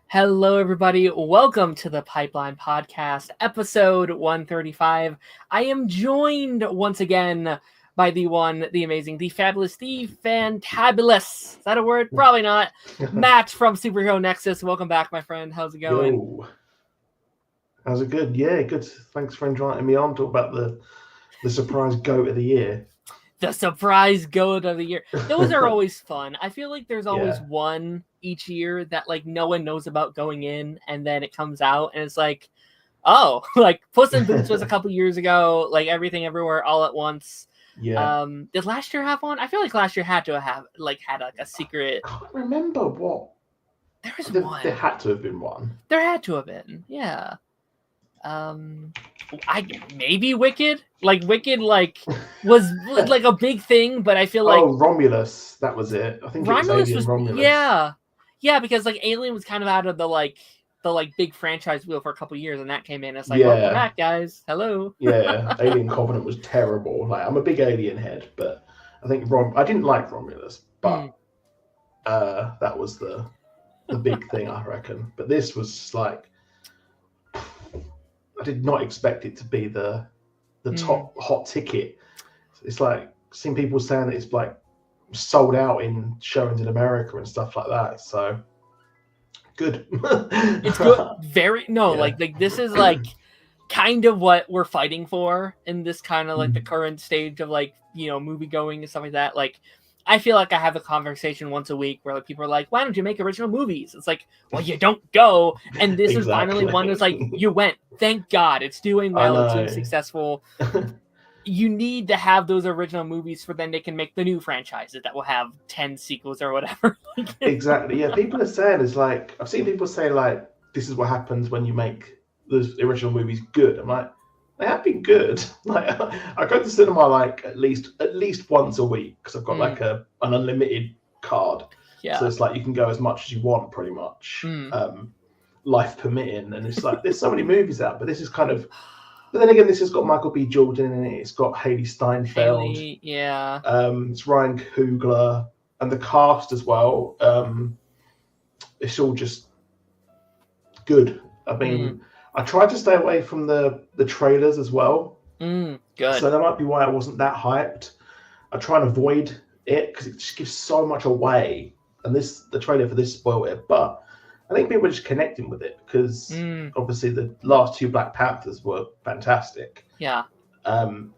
Hello, everybody. Welcome to the Pipeline Podcast, episode 135. I am joined once again by the one, the amazing, the fabulous, the fantabulous. Is that a word? Probably not. Matt from Superhero Nexus. Welcome back, my friend. How's it going? Yo. How's it good? Yeah, good. Thanks for inviting me on. Talk about the surprise GOAT of the year. The surprise GOAT of the year. Those are always fun. I feel like there's always one each year that like no one knows about going in, and then it comes out and it's like, oh, like Puss in Boots was a couple years ago, like Everything Everywhere All at Once. Yeah. Did last year have one? I feel like last year had to have like had like a secret. I can't remember what. There was one. There had to have been one. There had to have been, yeah. Maybe Wicked. Like Wicked, like was like a big thing, but I feel like Romulus. That was it. I think Romulus was Romulus. Yeah, because like Alien was kind of out of the big franchise wheel for a couple years, and that came in. It's like, welcome back, guys. Hello. Yeah, Alien Covenant was terrible. Like, I'm a big Alien head, but I think I didn't like Romulus, but that was the big thing, I reckon. But this was like, I did not expect it to be the top hot ticket. It's like seeing people saying that it's like sold out in showings in America and stuff like that. So good. It's good. Like this is like kind of what we're fighting for in this kind of like the current stage of like, you know, movie going and stuff like that. Like I feel like I have a conversation once a week where like people are like, why don't you make original movies? It's like, well, you don't go. And this is finally one that's like, you went. Thank God. It's doing well. It's being successful. You need to have those original movies for then they can make the new franchises that will have 10 sequels or whatever. Exactly. Yeah, people are saying it's like, I've seen people say like, this is what happens when you make the original movies good. I'm like, they have been good. Like I go to cinema like at least once a week because I've got like an unlimited card. Yeah. So it's like you can go as much as you want, pretty much, life permitting. And it's like there's so many movies out, but this is kind of. But then again, this has got Michael B. Jordan in it. It's got Haley Steinfeld. It's Ryan Coogler and the cast as well. It's all just good. I mean. I tried to stay away from the trailers as well. Good. So that might be why I wasn't that hyped. I try and avoid it because it just gives so much away. And the trailer for this spoiled it. But I think people are just connecting with it because obviously the last two Black Panthers were fantastic. Yeah.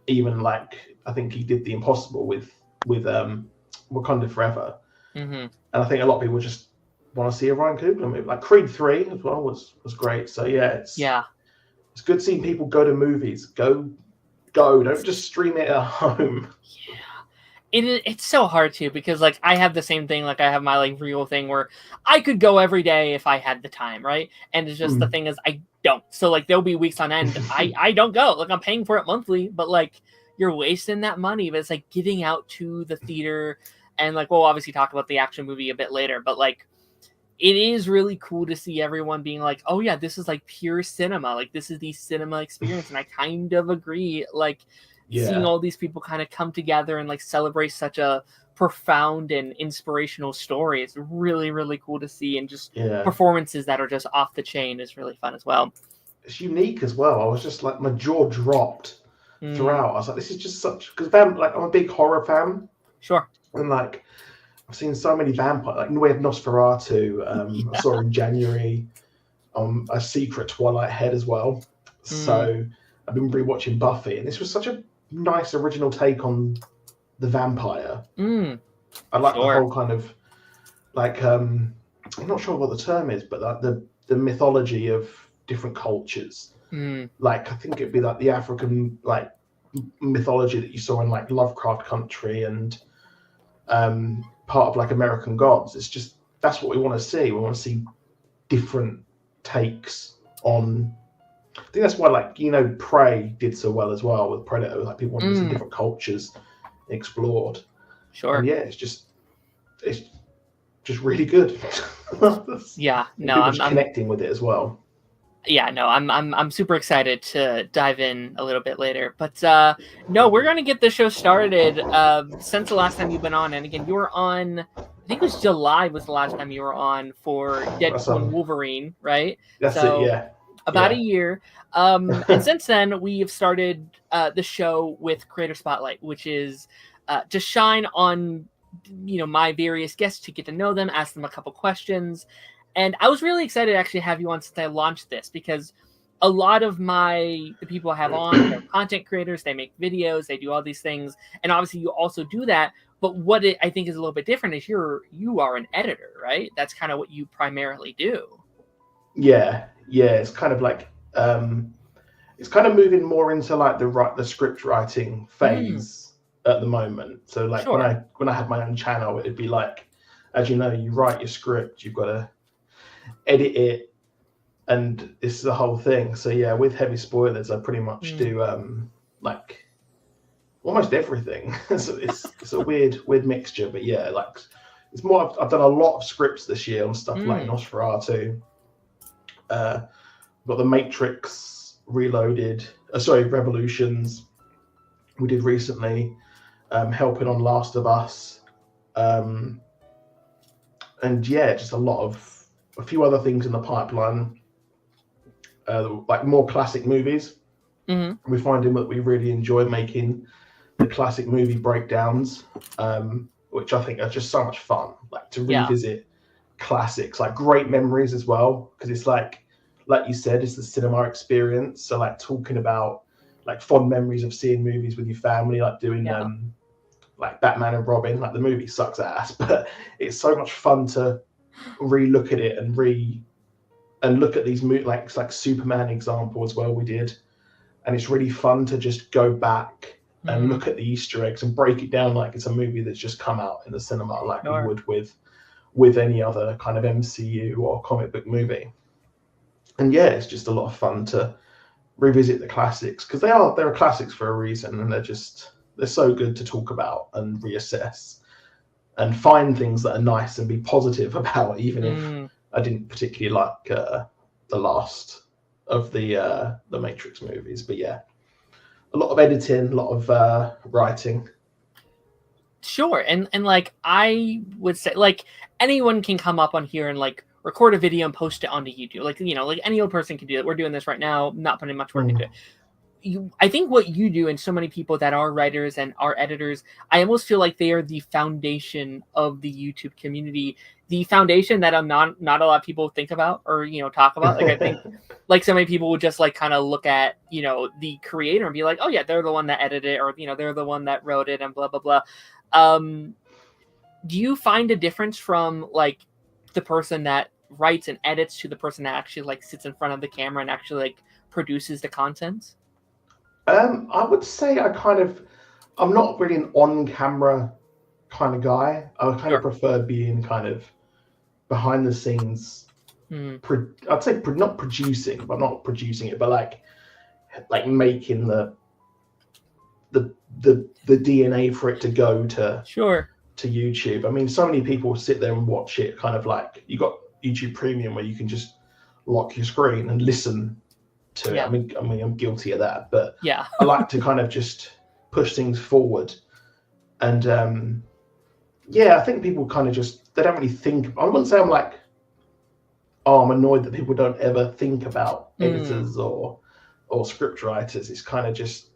Even like I think he did the impossible with Wakanda Forever. And I think a lot of people just want to see a Ryan Coogler movie. Like Creed 3 as well was great. So it's good seeing people go to movies. Go. Don't just stream it at home. Yeah. It's so hard too because like I have the same thing. Like I have my like real thing where I could go every day if I had the time, right? And it's just the thing is I don't. So like there'll be weeks on end I don't go. Like I'm paying for it monthly, but like you're wasting that money. But it's like getting out to the theater and like we'll obviously talk about the action movie a bit later, but like it is really cool to see everyone being like, oh yeah, this is like pure cinema. Like this is the cinema experience. And I kind of agree. Like seeing all these people kind of come together and like celebrate such a profound and inspirational story. It's really, really cool to see. And just performances that are just off the chain is really fun as well. It's unique as well. I was just like, my jaw dropped throughout. I was like, this is just such, because I'm a big horror fan. Sure. And like, I've seen so many vampires. Like we have Nosferatu. I saw in January. A Secret Twilight Head as well. So I've been rewatching Buffy, and this was such a nice original take on the vampire. I like the whole kind of like I'm not sure what the term is, but like the mythology of different cultures. Like I think it'd be like the African like mythology that you saw in like Lovecraft Country and part of like American Gods. It's just that's what we want to see. We want to see different takes on. I think that's why, like, Prey did so well as well with Predator. Like, people want to see different cultures explored. Sure. And yeah, it's just really good. Yeah, and no, people I'm just connecting with it as well. Yeah, no, I'm super excited to dive in a little bit later. But no, we're gonna get the show started. Since the last time you've been on, and again, you were on. I think it was July was the last time you were on for Deadpool and Wolverine, right? That's it. Yeah. About a year. And since then, we've started the show with Creator Spotlight, which is to shine on my various guests, to get to know them, ask them a couple questions. And I was really excited to actually have you on since I launched this, because a lot of the people I have on, they're content creators, they make videos, they do all these things. And obviously you also do that. But what I think is a little bit different is you are an editor, right? That's kind of what you primarily do. Yeah. It's kind of like, it's kind of moving more into like the script writing phase at the moment. So like when I had my own channel, it'd be like, as you know, you write your script, you've got to edit it, and it's the whole thing. So yeah, with Heavy Spoilers, I pretty much do like almost everything. So it's a weird mixture, but yeah, like it's more. I've done a lot of scripts this year on stuff like Nosferatu. Got The Matrix Reloaded. Revolutions. We did recently. Helping on Last of Us. And yeah, just a few other things in the pipeline, like more classic movies. We're finding that we really enjoy making the classic movie breakdowns, which I think are just so much fun, like to revisit classics, like great memories as well, because it's like you said, it's the cinema experience. So like talking about like fond memories of seeing movies with your family, like doing like Batman and Robin. Like the movie sucks ass, but it's so much fun to re-look at it and look at these movies, like Superman example as well we did. And it's really fun to just go back and look at the Easter eggs and break it down like it's a movie that's just come out in the cinema, like we would with any other kind of MCU or comic book movie. And yeah, it's just a lot of fun to revisit the classics, because they're classics for a reason, and they're so good to talk about and reassess and find things that are nice and be positive about, even if I didn't particularly like the last of the Matrix movies. But yeah, a lot of editing, a lot of writing. Sure. And like I would say, like, anyone can come up on here and like record a video and post it onto YouTube. Like, like any old person can do it. We're doing this right now, not putting much work into it. I think what you do, and so many people that are writers and are editors, I almost feel like they are the foundation of the YouTube community, the foundation that not a lot of people think about or talk about. Like I think like so many people would just like kind of look at the creator and be like, oh yeah, they're the one that edited it, or they're the one that wrote it, and blah blah blah. Do you find a difference from like the person that writes and edits to the person that actually like sits in front of the camera and actually like produces the content? I would say I'm not really an on-camera kind of guy. I kind of prefer being kind of behind the scenes. I'd say not producing, but not producing it, but like making the DNA for it to go to YouTube. I mean, so many people sit there and watch it kind of like, you got YouTube Premium where you can just lock your screen and listen to it. I mean, I'm guilty of that, but I like to kind of just push things forward. And I think people kind of they don't really think. I wouldn't say I'm like, oh, I'm annoyed that people don't ever think about editors or script writers. It's kind of just,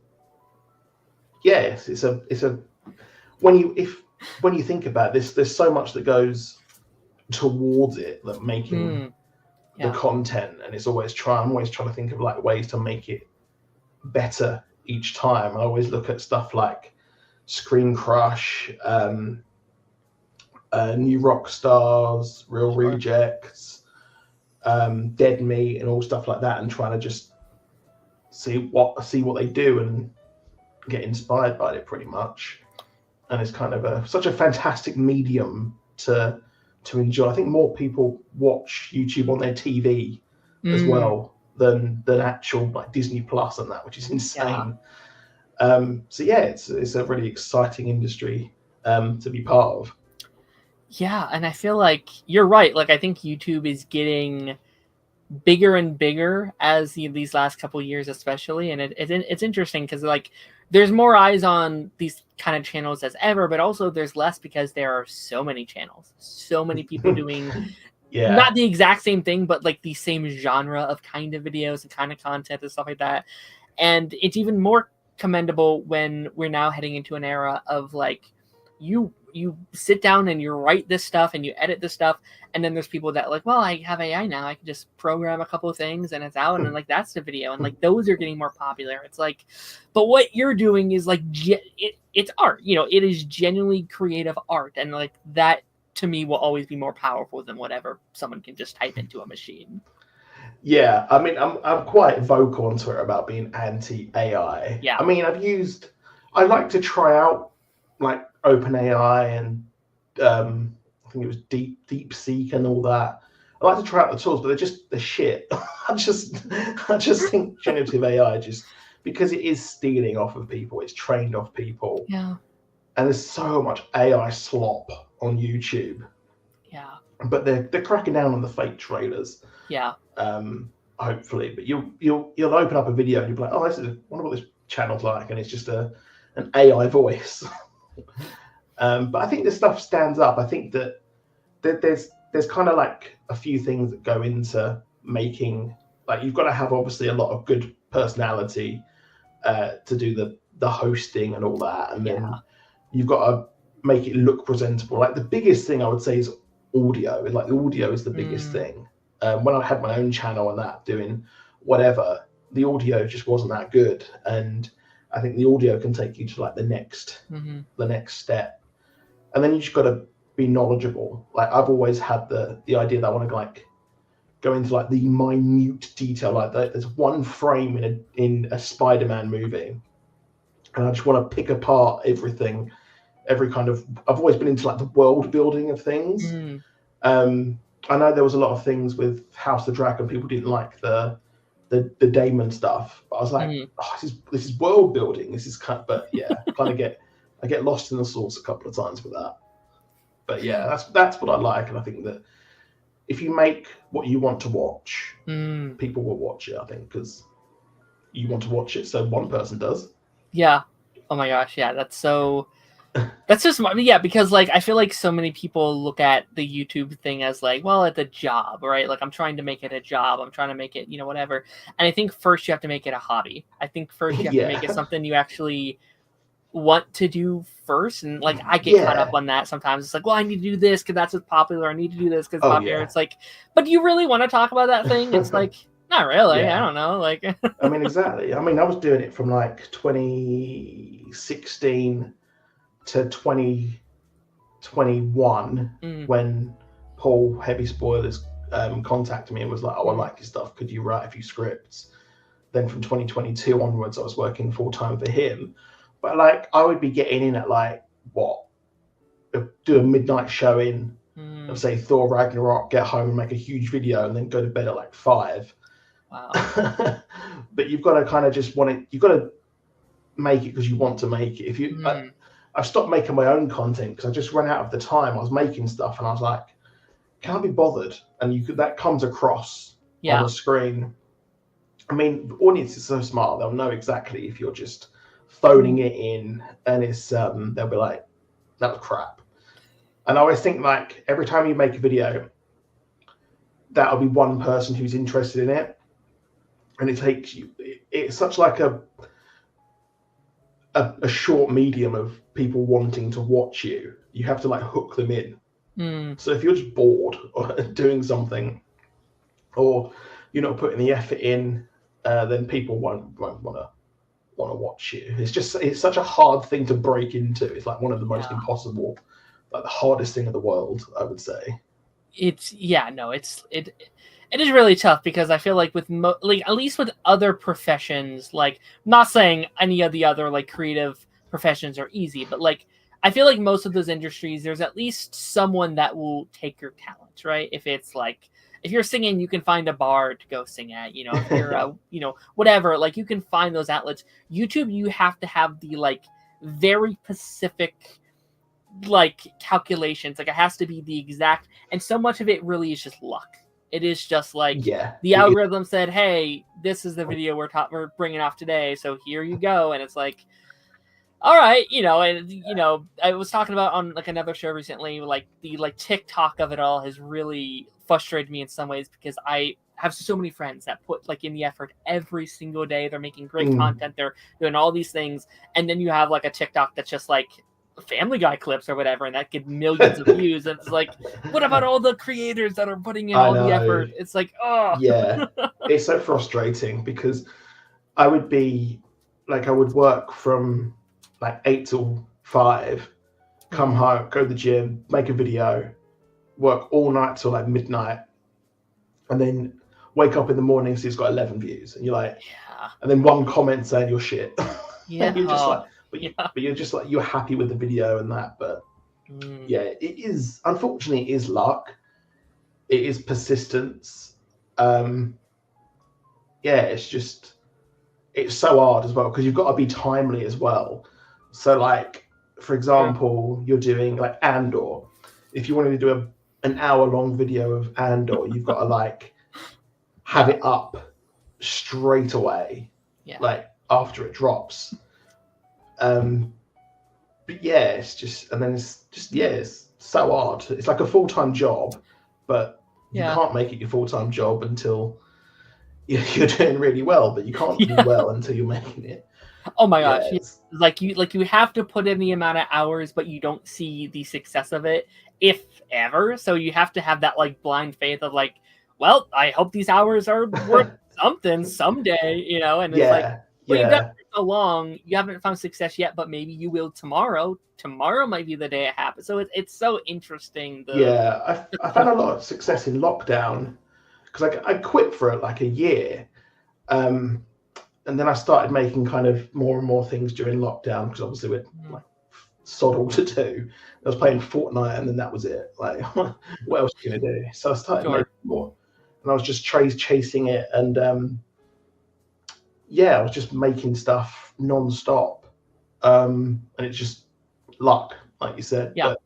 it's a when you think about this, there's so much that goes towards it, that making the content, and I'm always trying to think of like ways to make it better each time. I always look at stuff like Screen Crush, New Rock Stars, Real Rejects, Dead Meat, and all stuff like that, and trying to just see what they do and get inspired by it pretty much. And it's kind of such a fantastic medium to to enjoy. I think more people watch YouTube on their TV as well than actual like Disney Plus and that, which is insane. So yeah, it's a really exciting industry to be part of. Yeah, and I feel like you're right. Like I think YouTube is getting bigger and bigger as these last couple years, especially, and it's interesting because like there's more eyes on these kind of channels as ever, but also there's less because there are so many channels, so many people doing not the exact same thing, but like the same genre of kind of videos and kind of content and stuff like that. And it's even more commendable when we're now heading into an era of like you sit down and you write this stuff and you edit this stuff, and then there's people that like, well, I have AI now, I can just program a couple of things and it's out, and like that's the video, and like those are getting more popular. It's like, but what you're doing is like it's art, it is genuinely creative art, and like that to me will always be more powerful than whatever someone can just type into a machine. Yeah, I mean, I'm quite vocal on Twitter about being anti-AI. Yeah. I mean, I like to try out like OpenAI and I think it was DeepSeek and all that. I like to try out the tools, but they're shit. I just think generative AI just because it is stealing off of people, it's trained off people. Yeah. And there's so much AI slop on YouTube. Yeah. But they're cracking down on the fake trailers. Yeah. Hopefully, but you'll open up a video and you'll be like, oh, I wonder what this channel's like, and it's just an AI voice. But I think this stuff stands up. I think that there's kind of like a few things that go into making, like you've got to have obviously a lot of good personality to do the hosting and all that, and then you've got to make it look presentable. Like the biggest thing I would say is audio. Like the audio is the biggest thing. When I had my own channel and that doing whatever, the audio just wasn't that good, and I think the audio can take you to like the next step, and then you just got to be knowledgeable. Like I've always had the idea that I want to like go into like the minute detail, like there's one frame in a Spider-Man movie, and I just want to pick apart everything, every kind of. I've always been into like the world building of things. I know there was a lot of things with House of Dragon. People didn't like the Daemon stuff, but I was like, oh, this is world building. This is kind of, but yeah, I get lost in the sauce a couple of times with that. But yeah, that's what I like, and I think that if you make what you want to watch, people will watch it. I think because you want to watch it, so one person does. Yeah. Oh my gosh. Yeah, that's so. That's just because like I feel like so many people look at the YouTube thing as like, well, it's a job, right? Like I'm trying to make it a job. I'm trying to make it, whatever. And I think first you have to make it a hobby. I think first you have to make it something you actually want to do first. And like I get caught up on that sometimes. It's like, well, I need to do this because that's what's popular. I need to do this because it's popular. Yeah. It's like, but do you really want to talk about that thing? It's like, not really. I don't know. Like, I mean, exactly. I mean, I was doing it from like 2016 to 2021 when Paul, Heavy Spoilers, contacted me and was like, oh, I like your stuff, could you write a few scripts? Then from 2022 onwards I was working full-time for him, but like I would be getting in at like do a midnight showing of say Thor Ragnarok, get home and make a huge video and then go to bed at like 5. Wow. But you've got to kind of just you've got to make it because you want to make it. If you I've stopped making my own content because I just ran out of the time. I was making stuff and I was like, can I be bothered? And that comes across on the screen. I mean, the audience is so smart. They'll know exactly if you're just phoning it in, and it's they'll be like, that was crap. And I always think like every time you make a video, that'll be one person who's interested in it. And it takes you, it's such like a short medium of people wanting to watch you. You have to like hook them in. So if you're just bored or doing something, or you're not putting the effort in, then people won't want to watch you. It's such a hard thing to break into. It's like one of the most impossible, like the hardest thing in the world, I would say. It is really tough because I feel like with like at least with other professions, like I'm not saying any of the other like creative professions are easy, but like I feel like most of those industries, there's at least someone that will take your talent, right? If it's like, if you're singing, you can find a bar to go sing at, you know, if you're, you know, whatever, like you can find those outlets. YouTube, you have to have the like very specific like calculations. Like it has to be the exact, and so much of it really is just luck. It is just like the algorithm said, hey, this is the video we're bringing off today, so here you go. And it's like, all right, you know, and you know, I was talking about on like another show recently, like the like TikTok of it all has really frustrated me in some ways, because I have so many friends that put like in the effort every single day. They're making great content, they're doing all these things, and then you have like a TikTok that's just like Family Guy clips or whatever, and that get millions of views. And it's like, what about all the creators that are putting in all the effort? It's like, oh yeah, it's so frustrating, because I would be like, I would work from like 8 till 5, come home, go to the gym, make a video, work all night till like midnight, and then wake up in the morning, so it's got 11 views, and you're like, and then one comment saying you're shit. Yeah. You're just like, but you're just like, you're happy with the video and that. But yeah, it is, unfortunately, it is luck. It is persistence. Yeah, it's just, it's so hard as well, because you've got to be timely as well. So like, for example, you're doing like Andor. If you wanted to do an hour-long video of Andor, you've got to like have it up straight away, like after it drops. But yeah, it's just, and then it's just, yeah, it's so hard. It's like a full-time job, but you can't make it your full-time job until you're doing really well, but you can't do well until you're making it. Oh my gosh. Like you have to put in the amount of hours, but you don't see the success of it, if ever. So you have to have that like blind faith of like, well, I hope these hours are worth something someday, you know. And it's like, well, you've done it for so long, you haven't found success yet, but maybe you will tomorrow. Tomorrow might be the day it happens. So it's so interesting. I found a lot of success in lockdown, because I quit for like a year. And then I started making kind of more and more things during lockdown, because obviously we're like sod all to do. I was playing Fortnite, and then that was it. Like, what else are you gonna do? So I started making more, and I was just chasing it, and I was just making stuff non-stop, and it's just luck, like you said. But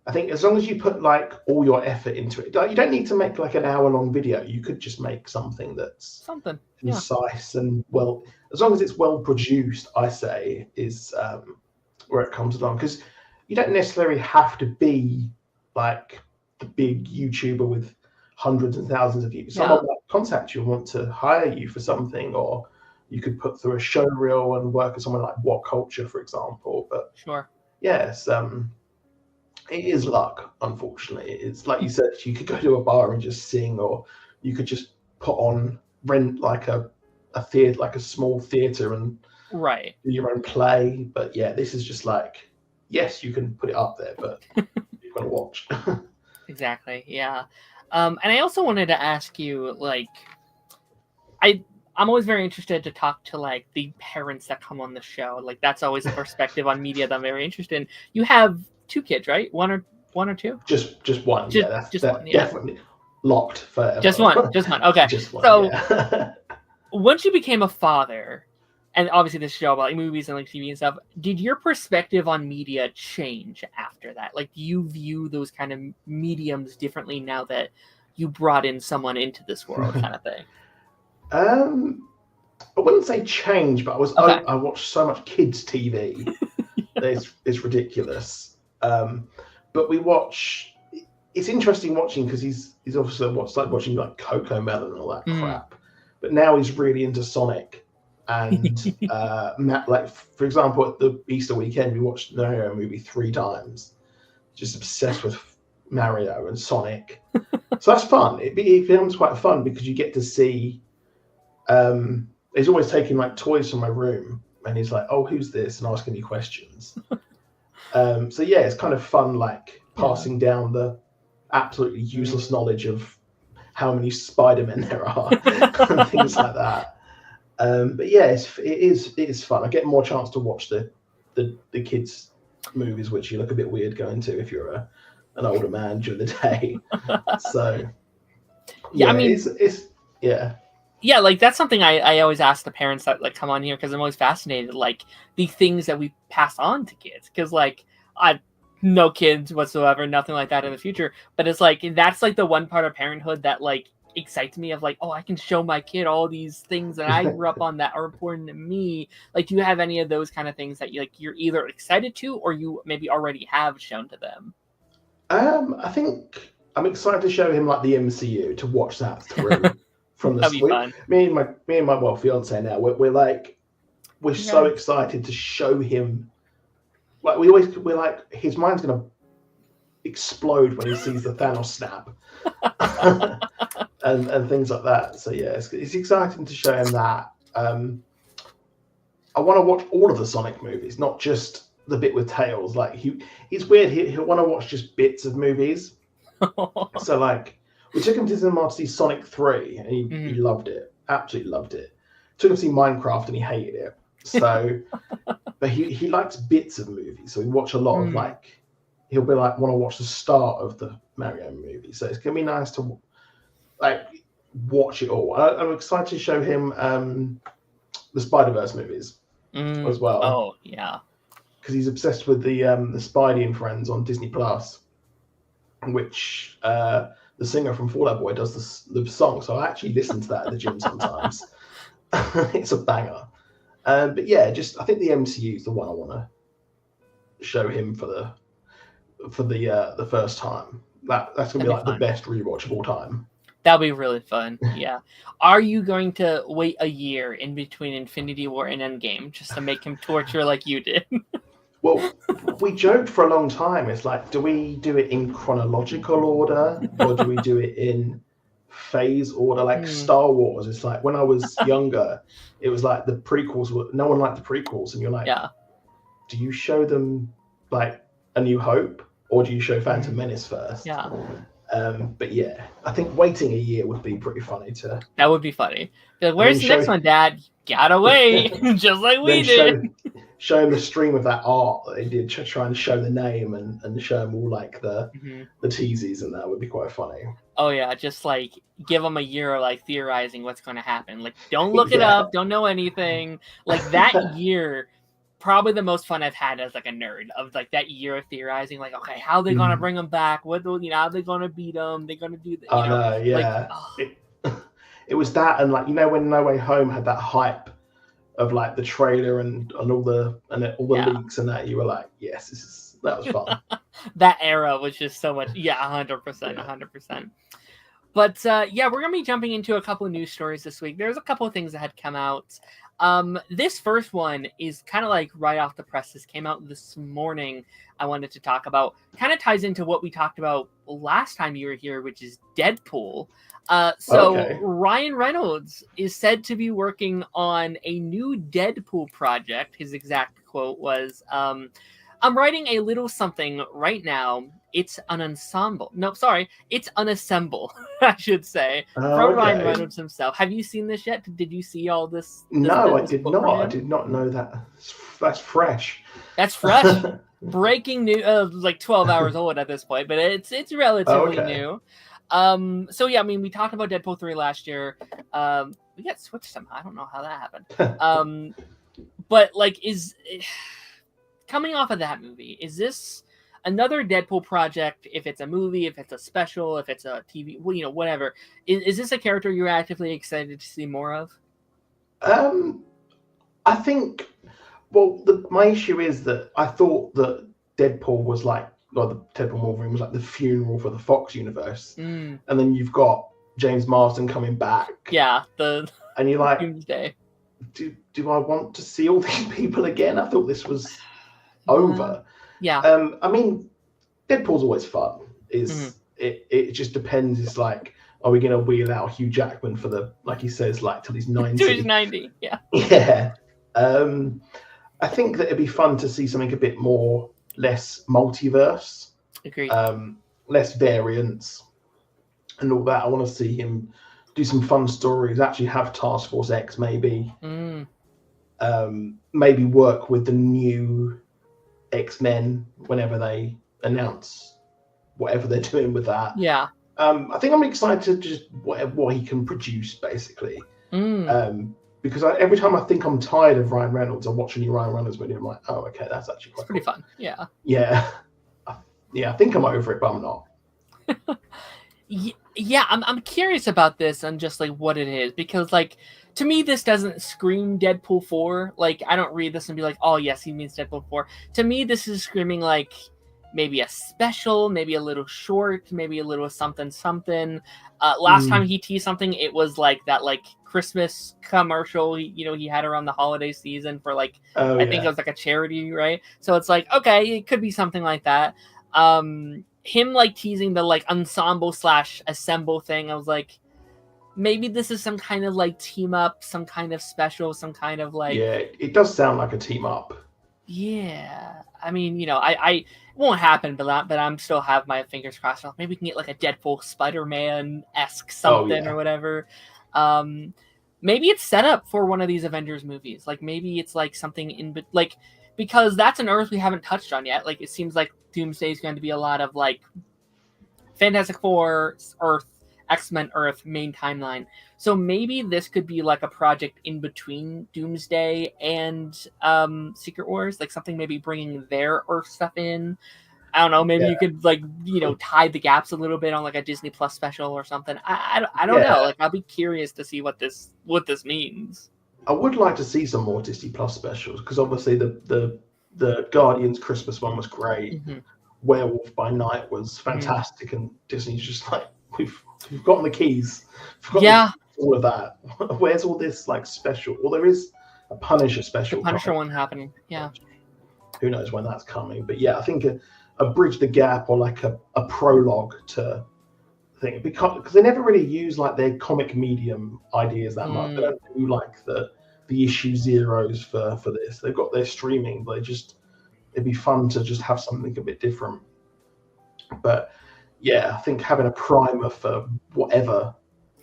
I think as long as you put like all your effort into it, like, you don't need to make like an hour-long video. You could just make something that's concise and well, as long as it's well produced, I say, is where it comes along. Because you don't necessarily have to be like the big YouTuber with hundreds and thousands of views. Someone might contact you and want to hire you for something, or you could put through a show reel and work with someone like What Culture, for example. But yes, it is luck, unfortunately. It's like you said, you could go to a bar and just sing, or you could just rent like a theater, like a small theater, and do your own play. But yeah, this is just like, yes, you can put it up there, but you've got to watch. Exactly. Yeah. And I also wanted to ask you, like, I'm always very interested to talk to like the parents that come on the show. Like, that's always a perspective on media that I'm very interested in. You have 2 kids, right? One or two? Just one. Just one. Definitely locked forever. Just one. Okay. Just one, so once you became a father, and obviously this show about like movies and like TV and stuff, did your perspective on media change after that? Like, do you view those kind of mediums differently now that you brought in someone into this world, kind of thing? I wouldn't say change, but I watched so much kids TV. It's ridiculous. But we watch. It's interesting watching, because he's obviously watching like Coco Melon and all that crap. But now he's really into Sonic, and like, for example, at the Easter weekend we watched the Mario movie 3 times. Just obsessed with Mario and Sonic. So that's fun. It becomes quite fun, because you get to see. He's always taking like toys from my room, and he's like, "Oh, who's this?" and asking me questions. So yeah, it's kind of fun, like passing down the absolutely useless knowledge of how many Spider-Men there are and things like that. But yeah, it is fun. I get more chance to watch the kids movies, which you look a bit weird going to if you're an older man during the day. So Yeah, I mean, it's yeah. Yeah, like that's something I always ask the parents that like come on here because I'm always fascinated, like the things that we pass on to kids. Because like I no kids whatsoever, nothing like that in the future. But it's like that's like the one part of parenthood that like excites me of like, oh, I can show my kid all these things that I grew up on that are important to me. Like, do you have any of those kind of things that you're either excited to or you maybe already have shown to them? I think I'm excited to show him like the MCU to watch that through from the That'd be fun. Me and my well fiance now we're so excited to show him, like we're like his mind's gonna explode when he sees the Thanos snap and things like that. So yeah, it's exciting to show him that. I want to watch all of the Sonic movies, not just the bit with Tails. Like he's weird. He'll want to watch just bits of movies. So like we took him to cinema to see Sonic 3 and he loved it. Absolutely loved it. Took him to see Minecraft and he hated it. So but he likes bits of movies. So we watch a lot of like he'll be like want to watch the start of the Mario movie. So it's gonna be nice to like watch it all. I'm excited to show him the Spider-Verse movies as well. Oh yeah. Because he's obsessed with the Spidey and Friends on Disney Plus, which the singer from Fall Out Boy does the song. So I actually listen to that at the gym sometimes. It's a banger. But yeah, I think the MCU is the one I want to show him for the first time. That's gonna be like the best rewatch of all time. That'll be really fun. Yeah. Are you going to wait a year in between Infinity War and Endgame just to make him torture like you did? Well, we joked for a long time. It's like, do we do it in chronological order or do we do it in phase order? Like Star Wars, it's like when I was younger, it was like the prequels no one liked the prequels, and you're like, do you show them like A New Hope or do you show Phantom Menace first? Yeah. But yeah, I think waiting a year would be pretty funny to. That would be funny. Like, where's the next one, Dad? Gotta wait, just like we did. Show him the stream of that art that they did, try and show the name and show him all like the teases, and that would be quite funny. Oh yeah, just like give them a year of like theorizing what's going to happen. Like, don't look it up, don't know anything. Like that year. Probably the most fun I've had as like a nerd of like that year of theorizing, like, okay, how are they gonna bring them back? What how are they gonna beat them? They're gonna do that. Yeah. Like, it was that, and like when No Way Home had that hype of like the trailer and all the leaks and that, you were like, yes, that was fun. That era was just so much. 100%. But we're gonna be jumping into a couple of news stories this week. There's a couple of things that had come out. This first one is kind of like right off the press. This came out this morning. I wanted to talk about. Kind of ties into what we talked about last time you were here, which is Deadpool. Ryan Reynolds is said to be working on a new Deadpool project. His exact quote was, I'm writing a little something right now. It's an ensemble. No, sorry. It's an assemble, I should say. From Ryan Reynolds himself. Have you seen this yet? Did you see all this? No, I did not. I did not know that. That's fresh. That's fresh. Breaking news. Like 12 hours old at this point, but it's relatively new. We talked about Deadpool 3 last year. We got switched somehow. I don't know how that happened. But like, coming off of that movie, is this another Deadpool project? If it's a movie, if it's a special, if it's a TV, whatever. Is this a character you're actively excited to see more of? I think. Well, my issue is that I thought that Deadpool was like, or the Deadpool Wolverine was like the funeral for the Fox universe, and then you've got James Marsden coming back. Yeah, and you're like, Doomsday. Do I want to see all these people again? I thought this was over. Yeah. I mean, Deadpool's always fun. It just depends. It's like, are we going to wheel out Hugh Jackman for the, like he says, like till he's 90? Till he's 90. Yeah. Yeah. I think that it'd be fun to see something a bit less multiverse. Agreed. Less variants and all that. I want to see him do some fun stories. Actually, have Task Force X maybe. Maybe work with the new X-Men whenever they announce whatever they're doing with that. Yeah. I think I'm excited to just what he can produce, basically. Because every time I think I'm tired of Ryan Reynolds, I watch a new Ryan Reynolds movie. I'm like, oh, okay, that's actually quite pretty cool. fun. Yeah. Yeah. I think I'm over it, but I'm not. Yeah, I'm curious about this and just like what it is, because like to me this doesn't scream Deadpool 4. Like I don't read this and be like, oh yes, he means Deadpool 4. To me this is screaming like maybe a special, maybe a little short, maybe a little something. Last time he teased something, it was like that like Christmas commercial he had around the holiday season for like I think it was like a charity, right? So it's like, okay, it could be something like that. Him like teasing the like ensemble / assemble thing, I was like, maybe this is some kind of like team up, some kind of special, some kind of like, yeah, it does sound like a team up. Yeah, I mean, I it won't happen, but I'm still have my fingers crossed. Maybe we can get like a Deadpool Spider-Man-esque something or whatever. Maybe it's set up for one of these Avengers movies. Like maybe it's like something like, because that's an Earth we haven't touched on yet. Like it seems like Doomsday is going to be a lot of like Fantastic Four Earth, X-Men Earth main timeline. So maybe this could be like a project in between Doomsday and Secret Wars, like something maybe bringing their Earth stuff in. I don't know. Maybe you could like tie the gaps a little bit on like a Disney Plus special or something. I don't know. Like I'll be curious to see what this means. I would like to see some more Disney Plus specials, because obviously the Guardians Christmas one was great. Werewolf by Night was fantastic, and Disney's just like, we've gotten the keys. All of that. Where's all this like special? Well, there is a Punisher special. The Punisher one happening. Yeah. Who knows when that's coming? But yeah, I think a bridge the gap, or like a prologue to thing, because they never really use like their comic medium ideas that much. They don't do like the issue zeros for this. They've got their streaming, but it'd be fun to just have something a bit different. But yeah, I think having a primer for whatever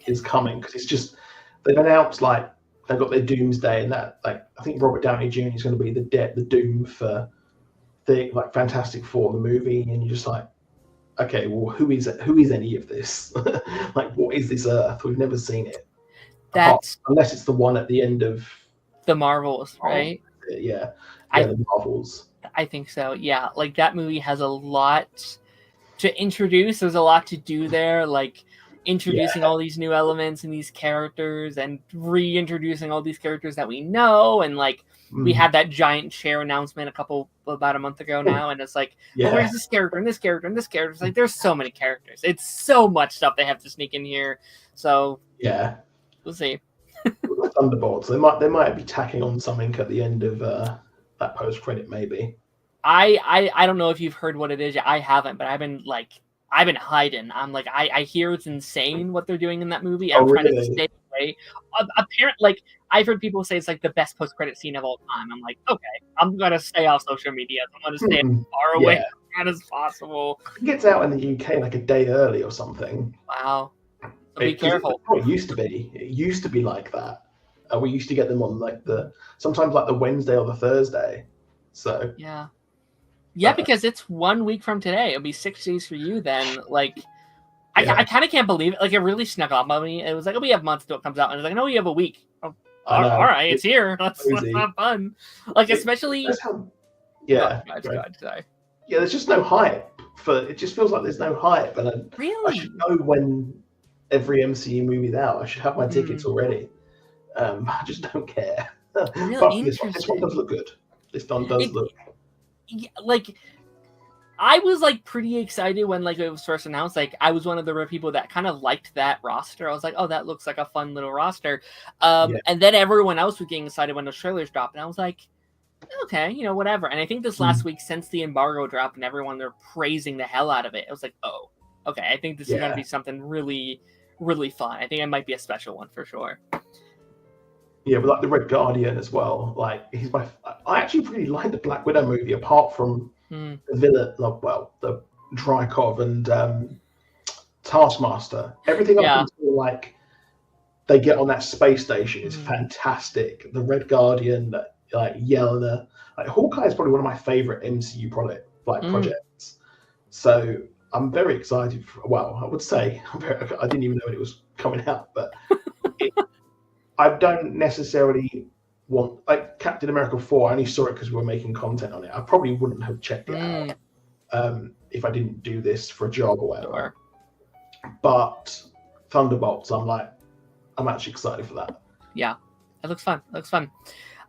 is coming, because it's just, they've announced like they've got their Doomsday, and that like I think Robert Downey Jr. is going to be the Doom for the like Fantastic Four, the movie, and you're just like, okay, well, who is any of this? Like, what is this Earth? We've never seen it. Unless it's the one at the end of the Marvels, right? The Marvels. I think so. Yeah, like that movie has a lot to introduce. There's a lot to do there, like introducing all these new elements and these characters, and reintroducing all these characters that we know. And like we had that giant chair announcement about a month ago now, and it's like, well, where's this character and this character and this character? It's like there's so many characters. It's so much stuff they have to sneak in here. So we'll see. Thunderbolts. They might be tacking on something at the end of that post credit, maybe. I don't know if you've heard what it is yet. I haven't, but I've been hiding. I'm like, I hear it's insane what they're doing in that movie. I'm trying to stay away. Apparently, like I've heard people say it's like the best post credit scene of all time. I'm like, okay, I'm gonna stay off social media. I'm gonna stay as far away as possible. I think it's out in the UK like a day early or something. Wow. So be careful. It used to be. It used to be like that. We used to get them on like sometimes like the Wednesday or the Thursday. So yeah, because it's 1 week from today. It'll be 6 days for you then. Like, I kind of can't believe it. Like, it really snuck up on me. It was like, oh, we have months till it comes out. And it's like, no, you have a week. Oh, all right, it's here. That's not fun. Like, especially... Sorry. Yeah, there's just no hype. It just feels like there's no hype. And really? I should know when every MCU movie's out. I should have my tickets already. I just don't care. Really interesting. This one does look good. This one does look... Like, I was like pretty excited when like it was first announced. Like, I was one of the rare people that kind of liked that roster. I was like, oh, that looks like a fun little roster. And then everyone else was getting excited when the trailers dropped, and I was like, okay, whatever. And I think this last week, since the embargo dropped and everyone, they're praising the hell out of it, I was like, oh, okay, I think this is going to be something really, really fun. I think it might be a special one for sure. Yeah, but like the Red Guardian as well. Like I actually really like the Black Widow movie, apart from the villain, the Drykov and Taskmaster. Everything up until like they get on that space station is fantastic. The Red Guardian, like Yelena. Like Hawkeye is probably one of my favorite MCU projects. So I'm very excited. I would say I didn't even know when it was coming out, but I don't necessarily want like Captain America 4. I only saw it because we were making content on it. I probably wouldn't have checked it out if I didn't do this for a job or whatever. Sure. But Thunderbolts, I'm actually excited for that. Yeah, it looks fun.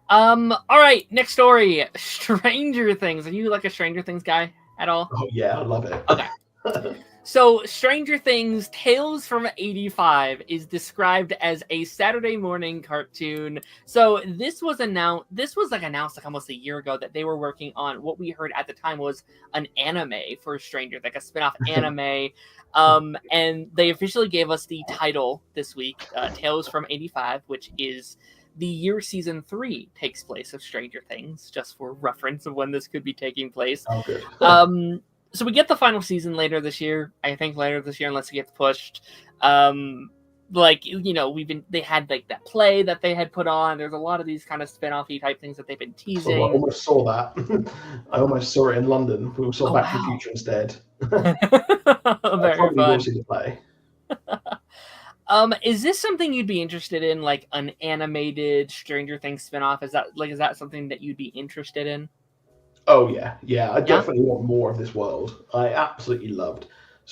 All right, next story. Stranger Things. Are you like a Stranger Things guy at all? Oh yeah, I love it. Okay. So, Stranger Things Tales from 85 is described as a Saturday morning cartoon. So, this was announced like almost a year ago that they were working on what we heard at the time was an anime for Stranger, like a spin-off anime. And they officially gave us the title this week, Tales from 85, which is the year season 3 takes place of Stranger Things, just for reference of when this could be taking place. Oh, good. So we get the final season later this year. I think later this year, unless it gets pushed. Like, you know, they had like that play that they had put on. There's a lot of these kind of spin-off-y type things that they've been teasing. So I almost saw that. I almost saw it in London. We saw Back to the Future instead. Very fun. Will see the play. Is this something you'd be interested in, like an animated Stranger Things spin-off? Is that something that you'd be interested in? Oh yeah. I definitely want more of this world. I absolutely loved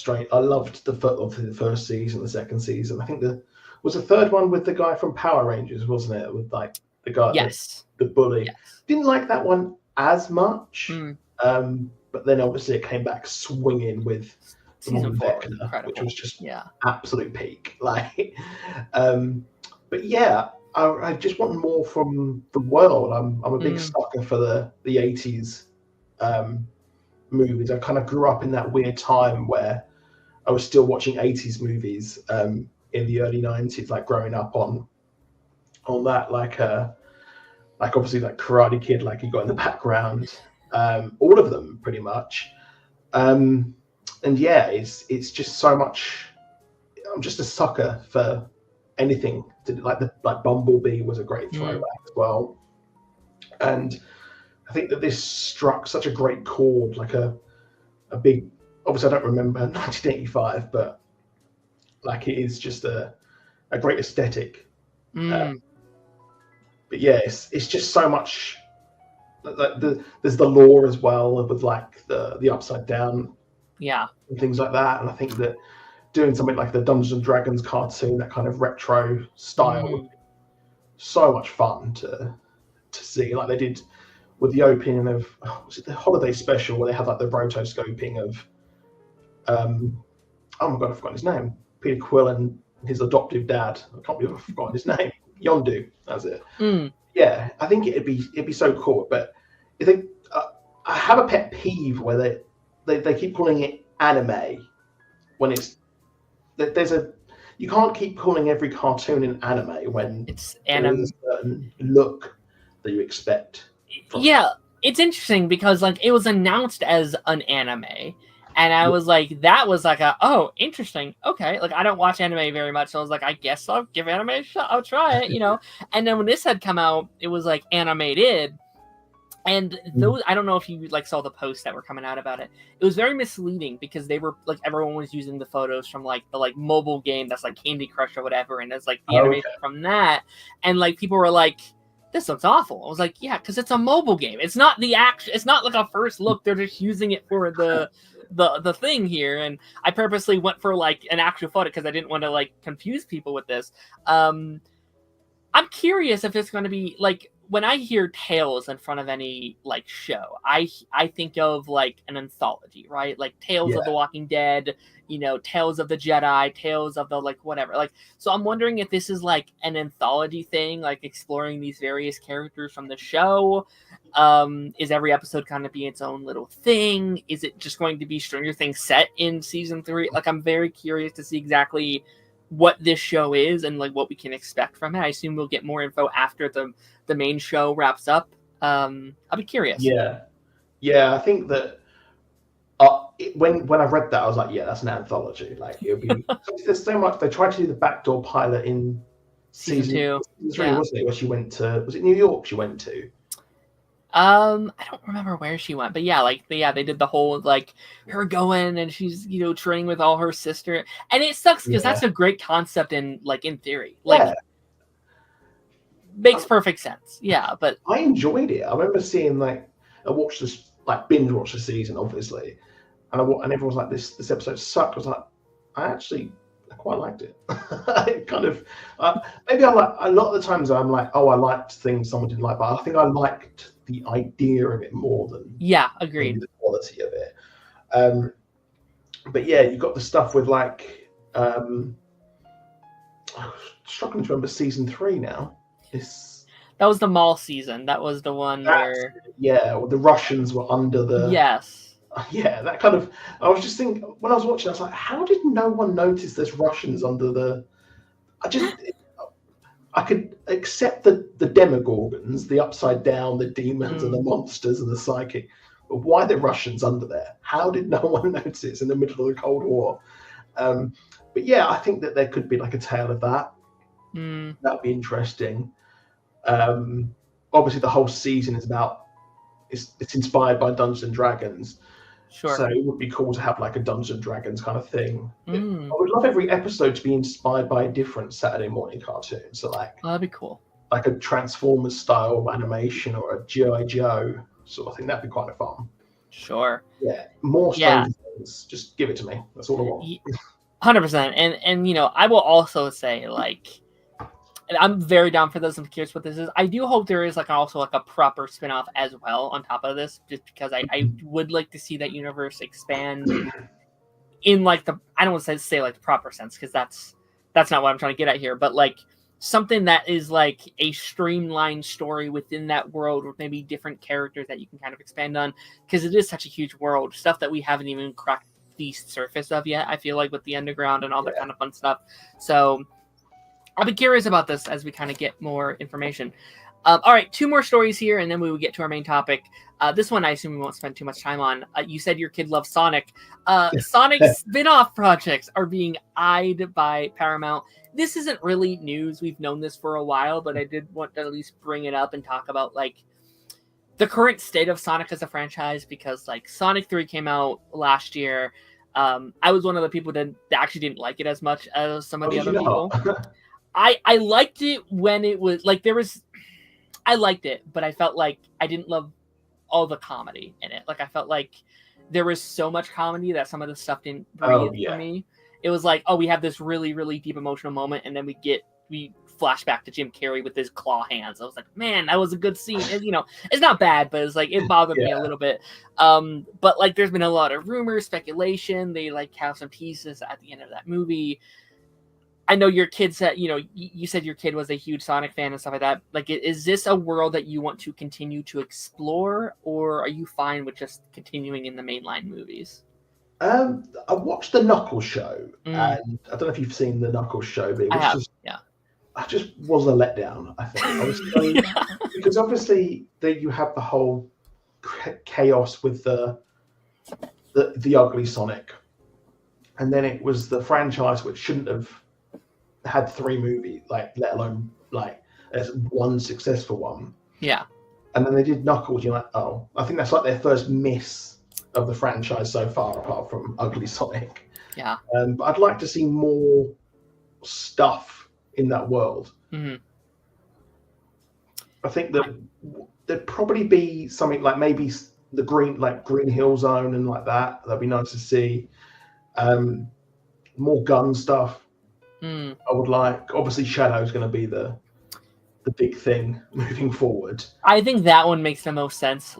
I loved the first season, the second season. I think was the third one with the guy from Power Rangers, wasn't it? With like the guy, the bully. Yes. Didn't like that one as much. But then obviously it came back swinging with season 4, Vecna, which was just absolute peak. Like, but yeah. I just want more from the world. I'm a big sucker for the 80s movies. I kind of grew up in that weird time where I was still watching 80s movies in the early 90s, like growing up on that, like obviously like Karate Kid, like you got in the background, all of them pretty much. And yeah, it's just so much. I'm just a sucker for anything like Bumblebee was a great throwback as well, and I think that this struck such a great chord, like a big. Obviously, I don't remember 1985, but like it is just a great aesthetic. But yeah, it's just so much. Like there's the lore as well with like the upside down, and things like that, and I think that doing something like the Dungeons and Dragons cartoon, that kind of retro style, so much fun to see. Like they did with the opening of was it the holiday special where they had like the rotoscoping of oh my god, I've forgotten his name. Peter Quill and his adoptive dad. I can't believe I've forgotten his name. Yondu, that's it. Yeah, I think it'd be so cool. But I think I have a pet peeve where they keep calling it anime when it's you can't keep calling every cartoon an anime when it's anime. There's a certain look that you expect. Yeah, it's interesting because like it was announced as an anime, and I was like, that was like interesting. Okay, like I don't watch anime very much, so I was like, I guess I'll give anime a shot. I'll try it, you know. And then when this had come out, it was like animated. And those, I don't know if you like saw the posts that were coming out about it. It was very misleading because they were like everyone was using the photos from like the like mobile game that's like Candy Crush or whatever, and it's like the animation from that. And like people were like, "This looks awful." I was like, "Yeah, because it's a mobile game. It's not the action. It's not like a first look. They're just using it for the thing here." And I purposely went for like an actual photo because I didn't want to like confuse people with this. I'm curious if it's going to be like. When I hear Tales in front of any like show, I think of like an anthology, right? Like Tales of the Walking Dead, you know, Tales of the Jedi, Tales of the like whatever. Like, so I'm wondering if this is like an anthology thing, like exploring these various characters from the show. Is every episode kind of be its own little thing? Is it just going to be Stranger Things set in season 3? Like, I'm very curious to see exactly what this show is and like what we can expect from it. I assume we'll get more info after the main show wraps up. I'll be curious. Yeah. I think that when I read that, I was like, yeah, that's an anthology. Like it'll be. There's so much. They tried to do the backdoor pilot in season 2, wasn't it? Where she went to, was it New York? She went to. I don't remember where she went, but yeah, they did the whole like her going and she's training with all her sister, and it sucks because Yeah. that's a great concept in theory, Yeah. makes perfect sense. Yeah, but I enjoyed it. I remember seeing I watched this binge watch the season, obviously, and and everyone was like, "This episode sucked." I was like, I quite liked it. It kind of maybe I like a lot of the times I'm like, oh, I liked things someone didn't like, but I think I liked the idea of it more than yeah, agreed. the quality of it. But yeah, you got the stuff with I'm struggling to remember season 3 now. That was the mall season. That was the one where the Russians were under the yes. Yeah, that kind of. I was just thinking when I was watching, I was like, how did no one notice there's Russians under the? I could accept the demogorgons, the upside down, the demons, and the monsters and the psychic, but why the Russians under there? How did no one notice it's in the middle of the Cold War? But yeah, I think that there could be like a tale of that. That would be interesting. Obviously, the whole season is about. It's inspired by Dungeons and Dragons. Sure. So it would be cool to have like a Dungeons and Dragons kind of thing. I would love every episode to be inspired by a different Saturday morning cartoon. So that'd be cool. Like a Transformers style animation or a G.I. Joe sort of thing. That'd be quite fun. Sure. Yeah. More Stranger Things. Just give it to me. That's all I want. 100%. And I will also say and I'm very down for this. I'm curious what this is. I do hope there is also a proper spinoff as well on top of this, just because I would like to see that universe expand in I don't want to say the proper sense, because that's not what I'm trying to get at here, but something that is a streamlined story within that world with maybe different characters that you can kind of expand on, because it is such a huge world, stuff that we haven't even cracked the surface of yet, I feel like, with the underground and all that kind of fun stuff. So I'll be curious about this as we kind of get more information. All right, 2 more stories here, and then we will get to our main topic. This one I assume we won't spend too much time on. You said your kid loves Sonic. Sonic spin-off projects are being eyed by Paramount. This isn't really news. We've known this for a while, but I did want to at least bring it up and talk about the current state of Sonic as a franchise, because Sonic 3 came out last year. I was one of the people that actually didn't like it as much as some of the other people. I liked it when it was I liked it, but I felt like I didn't love all the comedy in it. I felt like there was so much comedy that some of the stuff didn't breathe for me. It was we have this really, really deep emotional moment, and then we flash back to Jim Carrey with his claw hands. I was like, man, that was a good scene. And, it's not bad, but it's it bothered me a little bit. But there's been a lot of rumors, speculation. They have some pieces at the end of that movie. I know your kid said, you said your kid was a huge Sonic fan and stuff like that. Is this a world that you want to continue to explore, or are you fine with just continuing in the mainline movies? I watched the Knuckles show, and I don't know if you've seen the Knuckles show, but it was I just was a letdown, I think. Because obviously you have the whole chaos with the ugly Sonic, and then it was the franchise which shouldn't have had 3 movies, let alone as one successful one. Yeah. And then they did Knuckles. You're like, oh, I think that's their first miss of the franchise so far, apart from Ugly Sonic. Yeah. But I'd like to see more stuff in that world. Mm-hmm. I think that there'd probably be something maybe the Green Hill Zone and that. That'd be nice to see. More gun stuff. I would like. Obviously, Shadow's going to be the big thing moving forward. I think that one makes the most sense.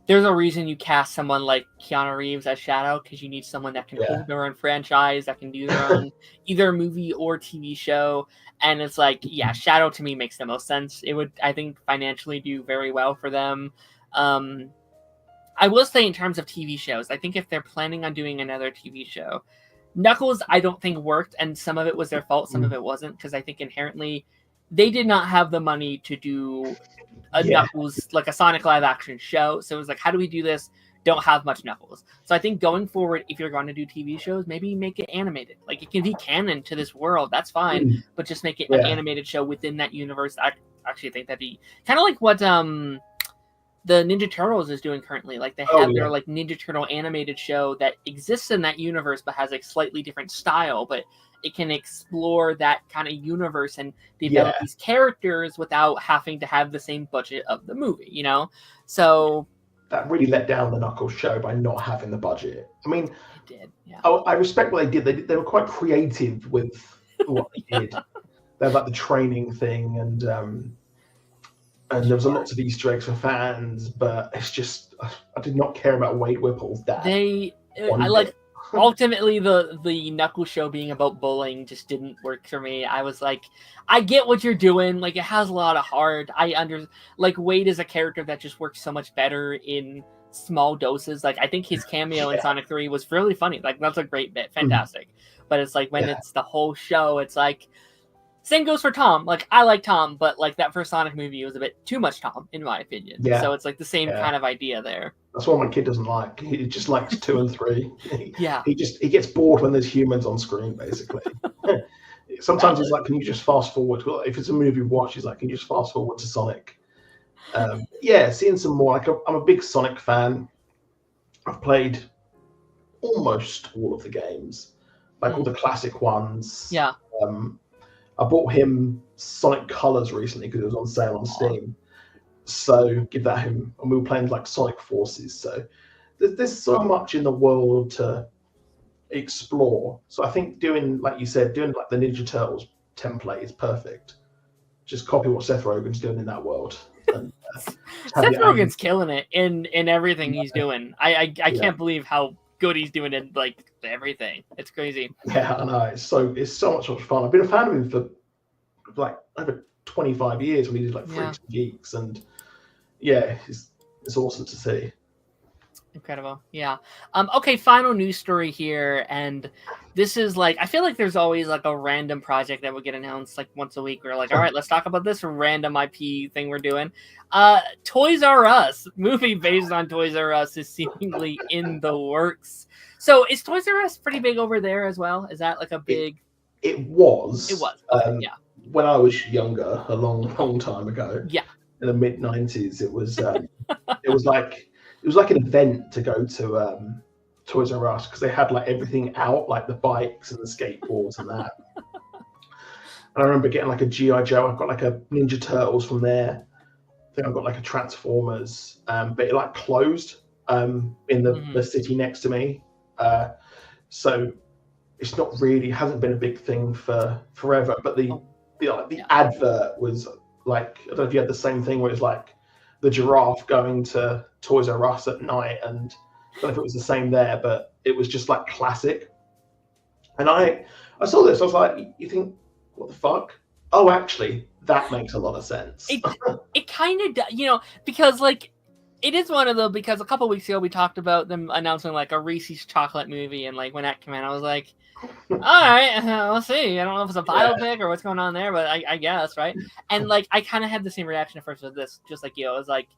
There's a reason you cast someone like Keanu Reeves as Shadow, because you need someone that can hold their own franchise, that can do their own either movie or TV show. And it's Shadow to me makes the most sense. It would, I think, financially do very well for them. I will say, in terms of TV shows, I think if they're planning on doing another TV show, Knuckles, I don't think worked, and some of it was their fault, some of it wasn't, because I think inherently they did not have the money to do a Knuckles, a Sonic live action show. So it was how do we do this? Don't have much Knuckles. So I think going forward, if you're going to do TV shows, maybe make it animated. It can be canon to this world, that's fine, but just make it an animated show within that universe. I actually think that'd be kind of like what the Ninja Turtles is doing currently. Like they have their like Ninja Turtle animated show that exists in that universe, but has a slightly different style, but it can explore that kind of universe and develop these characters without having to have the same budget of the movie, you know? So that really let down the Knuckles show by not having the budget. I mean, it did. Yeah. I respect what they did. They were quite creative with what they did. They had like the training thing, and there was a lot of Easter eggs for fans, but it's just I did not care about Wade Whipple's dad. Ultimately the Knuckles show being about bullying just didn't work for me. I was like, I get what you're doing. Like it has a lot of heart. Like Wade is a character that just works so much better in small doses. Like I think his cameo in Sonic 3 was really funny. Like that's a great bit. Fantastic. But it's like when it's the whole show, it's like same goes for Tom. Like I like Tom, but like that first Sonic movie was a bit too much Tom, in my opinion. Yeah. So it's like the same kind of idea there. That's what my kid doesn't like. He just likes 2 and 3. He gets bored when there's humans on screen, basically. Sometimes he's like, can you just fast forward? Well, if it's a movie watch, he's like, can you just fast forward to Sonic? Seeing some more. Like I'm a big Sonic fan. I've played almost all of the games, like all the classic ones. Yeah. I bought him Sonic Colors recently because it was on sale on Steam. So give that him. And we were playing like Sonic Forces. So there's so much in the world to explore. So I think doing, like you said, doing like the Ninja Turtles template is perfect. Just copy what Seth Rogen's doing in that world. And, Seth Rogen's killing it in everything he's doing. I can't believe how good he's doing in like everything. It's crazy. Yeah, I know. It's so much fun. I've been a fan of him for like over 25 years when he did like Freaks and Geeks, and it's awesome to see. Incredible. Yeah. Okay, final news story here, and this is like, I feel like there's always like a random project that will get announced like once a week. We're like, all right, let's talk about this random IP thing we're doing. Toys R Us, movie based on Toys R Us, is seemingly in the works. So is Toys R Us pretty big over there as well? Is that like a big... It was. Okay, when I was younger, a long time ago. Yeah. In the mid-90s, it was it was like an event to go to Toys R Us because they had like everything out, like the bikes and the skateboards and that. And I remember getting like a G.I. Joe. I've got like a Ninja Turtles from there. I think I've got like a Transformers, but it like closed in the city next to me. So it's not really, hasn't been a big thing for forever. But the advert was like, I don't know if you had the same thing where it's like the giraffe going to Toys R Us at night, and I don't know if it was the same there, but it was just like classic. And I saw this, I was like, you think, what the fuck? Oh, actually, that makes a lot of sense. It kind of does, you know, because like it is one of the, because a couple weeks ago we talked about them announcing like a Reese's chocolate movie, and like when that came out, I was like, all right, we'll see. I don't know if it's a biopic or what's going on there, but I guess, right? And like I kind of had the same reaction at first with this, just like you. I was like,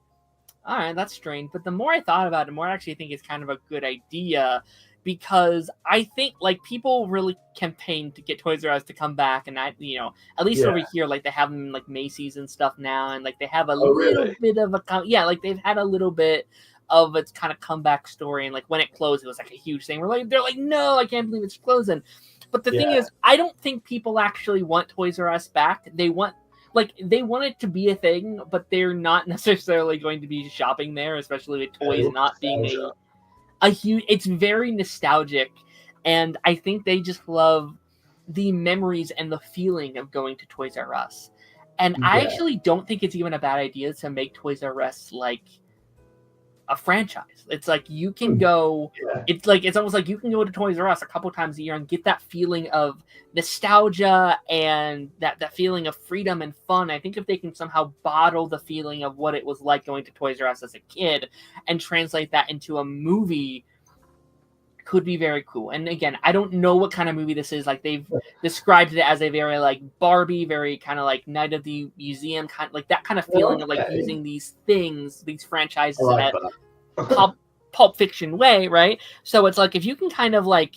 all right, that's strange. But the more I thought about it, the more I actually think it's kind of a good idea, because I think like people really campaigned to get Toys R Us to come back, and at least over here, like they have them in like Macy's and stuff now, and like they have a little bit of like they've had a little bit of its kind of comeback story, and like when it closed, it was like a huge thing. They're like, no, I can't believe it's closing. But the thing is, I don't think people actually want Toys R Us back. They want it to be a thing, but they're not necessarily going to be shopping there, especially with toys not being a huge. It's very nostalgic, and I think they just love the memories and the feeling of going to Toys R Us. And I actually don't think it's even a bad idea to make Toys R Us like a franchise. It's like you can go. It's almost like you can go to Toys R Us a couple times a year and get that feeling of nostalgia and that feeling of freedom and fun. I think if they can somehow bottle the feeling of what it was like going to Toys R Us as a kid and translate that into a movie, could be very cool. And again, I don't know what kind of movie this is. Like they've described it as a very like Barbie, very kind of like Night of the Museum, kind of like that kind of feeling of like using these things, these franchises in a Pulp Fiction way, right? So it's like if you can kind of like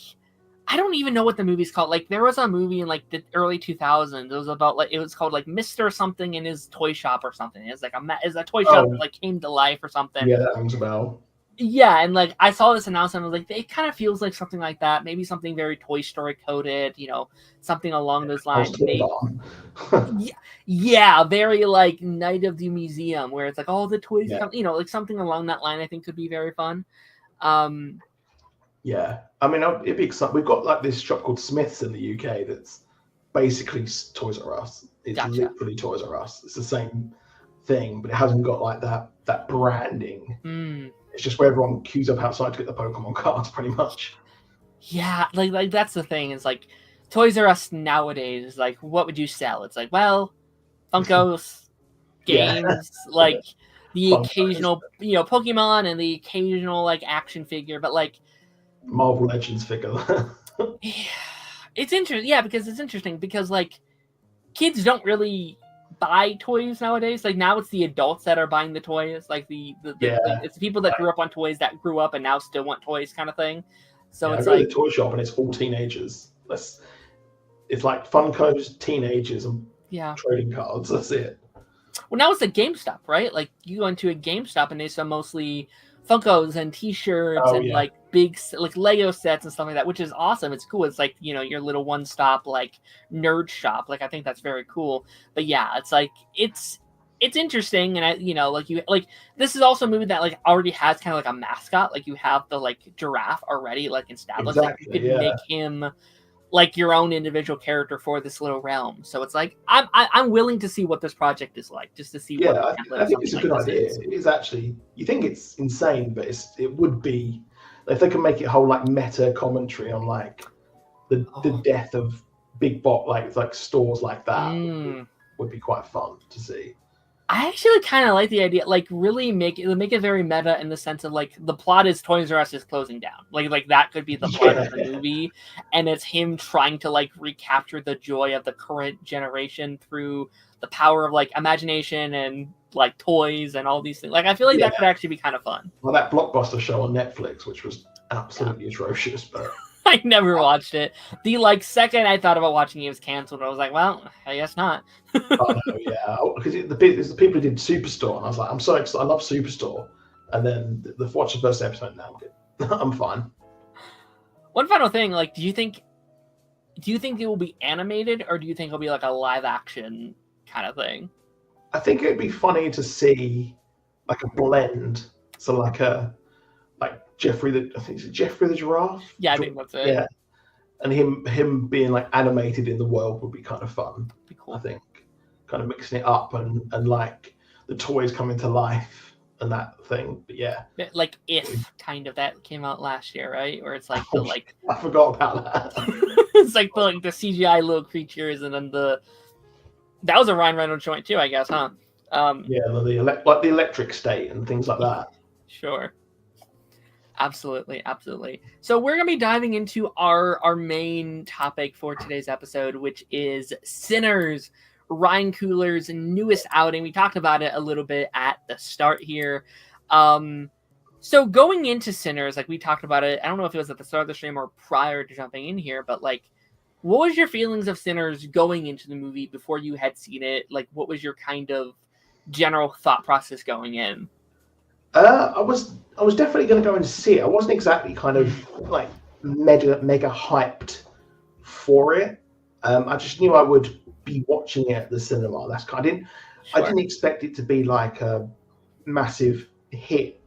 I don't even know what the movie's called. Like, there was a movie in like the early 2000s. It was about like it was called like Mr. Something in his toy shop or something. It's like it's a toy shop that like came to life or something. Yeah, that rings a bell. Yeah, and like I saw this announcement, I was like, it kind of feels like something like that. Maybe something very Toy Story coded, something along those lines. Yeah, very like Night of the Museum, where it's like all the toys come, like something along that line. I think could be very fun. Yeah, I mean, it'd be exciting. We've got like this shop called Smith's in the UK that's basically Toys R Us. It's literally Toys R Us. It's the same thing, but it hasn't got like that branding. It's just where everyone queues up outside to get the Pokemon cards, pretty much. Yeah, like that's the thing. It's like Toys R Us nowadays is like, what would you sell? It's like, well, Funkos, games, like the occasional, Pokemon and the occasional like action figure, but like Marvel Legends figure. Yeah, it's interesting. Yeah, because it's interesting because like kids don't really buy toys nowadays. Like now it's the adults that are buying the toys. Like it's the people that grew up on toys that grew up and now still want toys, kind of thing. So it's like I go to the toy shop and it's all teenagers. It's like Funko's, teenagers, and trading cards. That's it. Well, now it's a GameStop, right? Like you go into a GameStop and they sell mostly Funkos and T-shirts and like big like Lego sets and stuff like that, which is awesome. It's cool. It's like your little one-stop like nerd shop. Like I think that's very cool. But yeah, it's like it's interesting, and this is also a movie that like already has kind of like a mascot. Like you have the like giraffe already like established. Exactly, like you could make him like your own individual character for this little realm. So it's like I'm willing to see what this project is like, just to see. I think it's a good idea. It is actually. You think it's insane, but it would be if they can make it a whole like meta commentary on like the death of big like stores like that would be quite fun to see. I actually kind of like the idea, like really make it very meta in the sense of like the plot is Toys R Us is closing down, like that could be the plot of the movie, and it's him trying to like recapture the joy of the current generation through the power of like imagination and like toys and all these things. Like I feel like that could actually be kind of fun. Well, that Blockbuster show on Netflix, which was absolutely atrocious, but I never watched it. The like second I thought about watching it was canceled. I was like, well, I guess not. Oh no, yeah, because it's the people who did Superstore, and I was like, I'm so excited. I love Superstore, and then watch the first episode. Now I'm fine. One final thing, like, do you think it will be animated, or do you think it'll be like a live action kind of thing? I think it'd be funny to see like a blend. So like Jeffrey the giraffe. Yeah, I think that's it. Yeah, and him being like animated in the world would be kind of fun. Be cool. I think kind of mixing it up and like the toys coming to life and that thing. But yeah, like If kind of that came out last year, right? Where it's like I forgot about that. It's like the CGI little creatures, and then that was a Ryan Reynolds joint too, I guess, huh? Yeah, the electric state and things like that. Sure. Absolutely. So we're going to be diving into our main topic for today's episode, which is Sinners, Ryan Coogler's newest outing. We talked about it a little bit at the start here. So going into Sinners, like we talked about it, I don't know if it was at the start of the stream or prior to jumping in here, but like, what was your feelings of Sinners going into the movie before you had seen it? Like, what was your kind of general thought process going in? I was definitely going to go and see it. I wasn't exactly kind of like mega hyped for it. I just knew I would be watching it at the cinema. I didn't expect it to be like a massive hit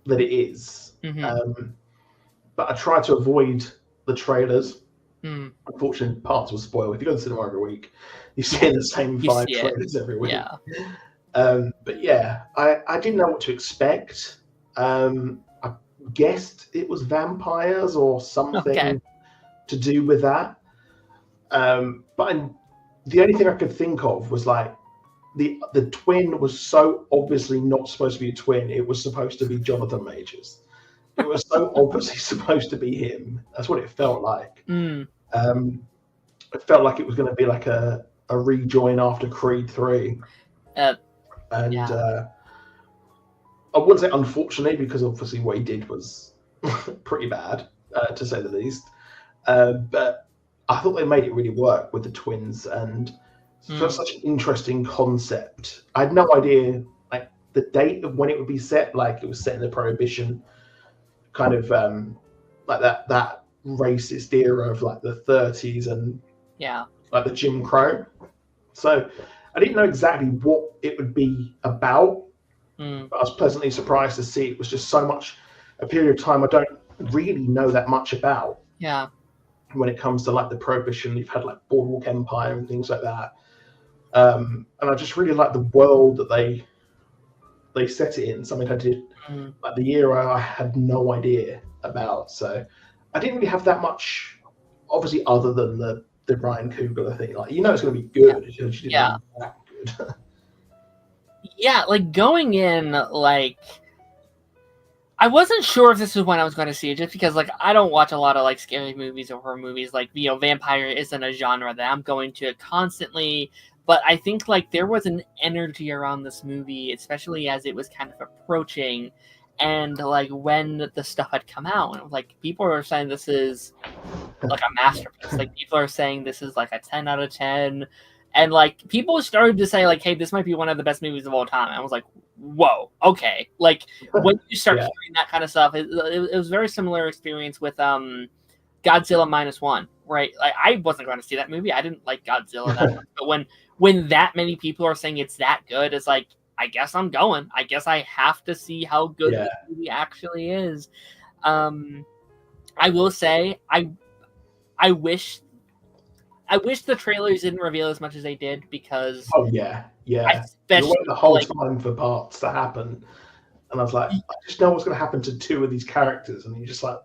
that it is. But I tried to avoid the trailers. Unfortunately, parts will spoil. If you go to the cinema every week, you see the same 5 trailers every week. Yeah. But yeah, I didn't know what to expect. I guessed it was vampires or something to do with that. But the only thing I could think of was like the twin was so obviously not supposed to be a twin. It was supposed to be Jonathan Majors. It was so obviously supposed to be him. That's what it felt like. It felt like it was going to be like a rejoin after Creed 3. I wouldn't say unfortunately, because obviously what he did was pretty bad, to say the least. But I thought they made it really work with the twins, and it's such an interesting concept. I had no idea like the date of when it would be set. Like it was set in the Prohibition kind of like that racist era of like the 30s and like the Jim Crow. So I didn't know exactly what it would be about, but I was pleasantly surprised to see it was just so much a period of time I don't really know that much about. Yeah. When it comes to like the Prohibition, you've had like Boardwalk Empire and things like that. And I just really like the world that they set it in. Something I did like the era I had no idea about. So I didn't really have that much, obviously, other than the Ryan Coogler thing. Like it's going to be good. It's just that good. Yeah, like going in, like I wasn't sure if this was when I was going to see it, just because like I don't watch a lot of like scary movies or horror movies. Like vampire isn't a genre that I'm going to constantly. But I think like there was an energy around this movie, especially as it was kind of approaching, and like when the stuff had come out, and like people are saying this is like a masterpiece. Like people are saying this is like a 10 out of 10, and like people started to say like, hey, this might be one of the best movies of all time. And I was like, whoa, okay. Like when you start hearing that kind of stuff, it was a very similar experience with Godzilla -1, right? Like I wasn't going to see that movie. I didn't like Godzilla that much, but when that many people are saying it's that good, it's like, I guess I'm going. I guess I have to see how good this movie actually is. I will say, I wish the trailers didn't reveal as much as they did, because especially you wait the whole time for parts to happen, and I was like, I just know what's going to happen to two of these characters, and you just like,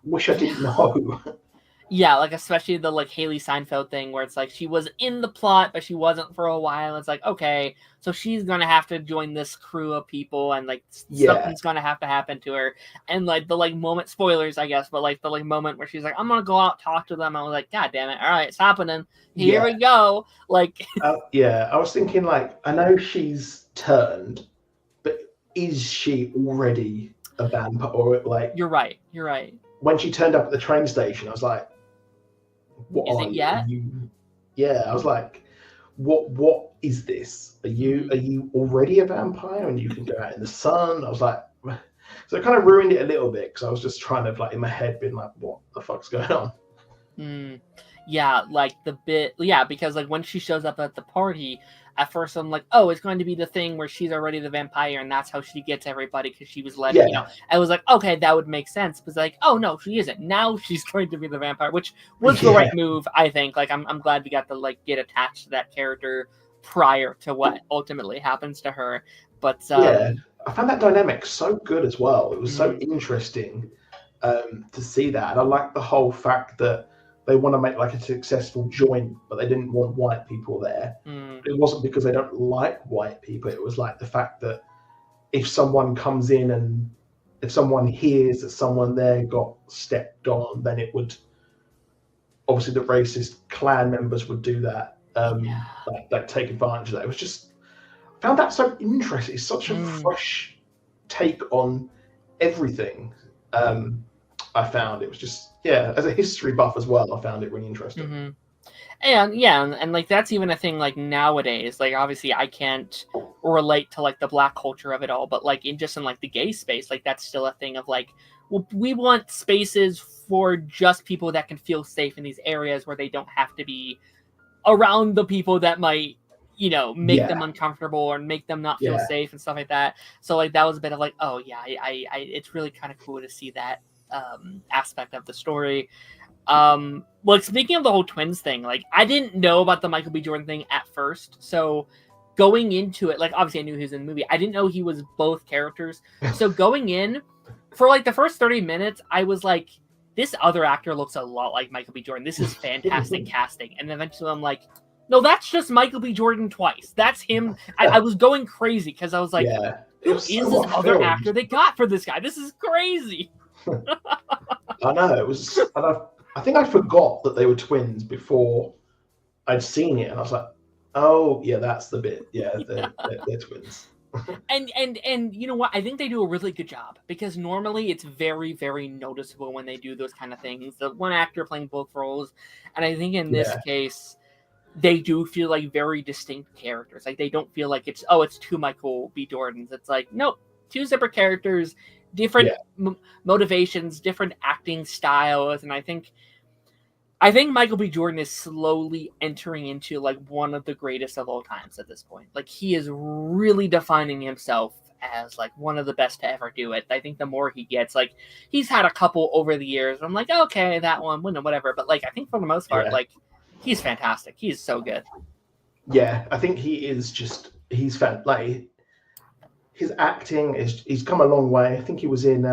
wish I didn't know. Yeah, like especially the like Haley Steinfeld thing, where it's like she was in the plot but she wasn't for a while. It's like, okay, so she's gonna have to join this crew of people, and like something's gonna have to happen to her. And like the like moment, spoilers I guess, but like the like moment where she's like, I'm gonna go out, talk to them. I was like, God damn it, all right, it's happening. Here we go. Like I was thinking like, I know she's turned, but is she already a vampire? Or like You're right. When she turned up at the train station, I was like, what is are it yet? you? Yeah, I was like, what is this? Are you already a vampire and you can go out in the sun? I was like, so it kind of ruined it a little bit, because I was just trying to like in my head being like, what the fuck's going on? Yeah, like the bit, because like when she shows up at the party, at first I'm like, oh, it's going to be the thing where she's already the vampire and that's how she gets everybody, because she was letting, I was like, okay, that would make sense. But like, oh no, she isn't. Now she's going to be the vampire, which was the right move, I think. Like I'm glad we got to like get attached to that character prior to what ultimately happens to her. But I found that dynamic so good as well. It was so interesting to see that. And I like the whole fact that they want to make like a successful joint, but they didn't want white people there. It wasn't because they don't like white people. It was like the fact that if someone comes in and if someone hears that someone there got stepped on, then it would, obviously the racist clan members would do that, like take advantage of that. It was just, I found that so interesting. It's such a fresh take on everything. I found it was just, as a history buff as well, I found it really interesting. And like that's even a thing like nowadays. Like obviously I can't relate to like the black culture of it all, but like in like the gay space, like that's still a thing of like, well, we want spaces for just people that can feel safe in these areas where they don't have to be around the people that might, make them uncomfortable or make them not feel safe and stuff like that. So like that was a bit of like, oh yeah, I it's really kind of cool to see that aspect of the story. Like speaking of the whole twins thing, like I didn't know about the Michael B. Jordan thing at first, so going into it, like obviously I knew he was in the movie, I didn't know he was both characters. So going in for like the first 30 minutes, I was like, this other actor looks a lot like Michael B. Jordan, this is fantastic casting. And eventually I'm like, no, that's just Michael B. Jordan twice, that's him. I was going crazy because I was like, who is this other actor they got for this guy? This is crazy. I know, it was, and I think I forgot that they were twins before I'd seen it, and I was like, oh yeah, that's the bit. They're twins. And you know what? I think they do a really good job, because normally it's very, very noticeable when they do those kind of things. The one actor playing both roles, and I think in this case, they do feel like very distinct characters. Like, they don't feel like it's two Michael B. Jordans. It's like, nope, two separate characters, different motivations, different acting styles, and I think Michael B. Jordan is slowly entering into like one of the greatest of all times at this point. Like, he is really defining himself as like one of the best to ever do it. I think the more he gets, like, he's had a couple over the years. I'm like, okay, that one, whatever. But like, I think for the most part, like, he's fantastic. He's so good. Yeah, I think he's like, his acting he's come a long way. I think he was in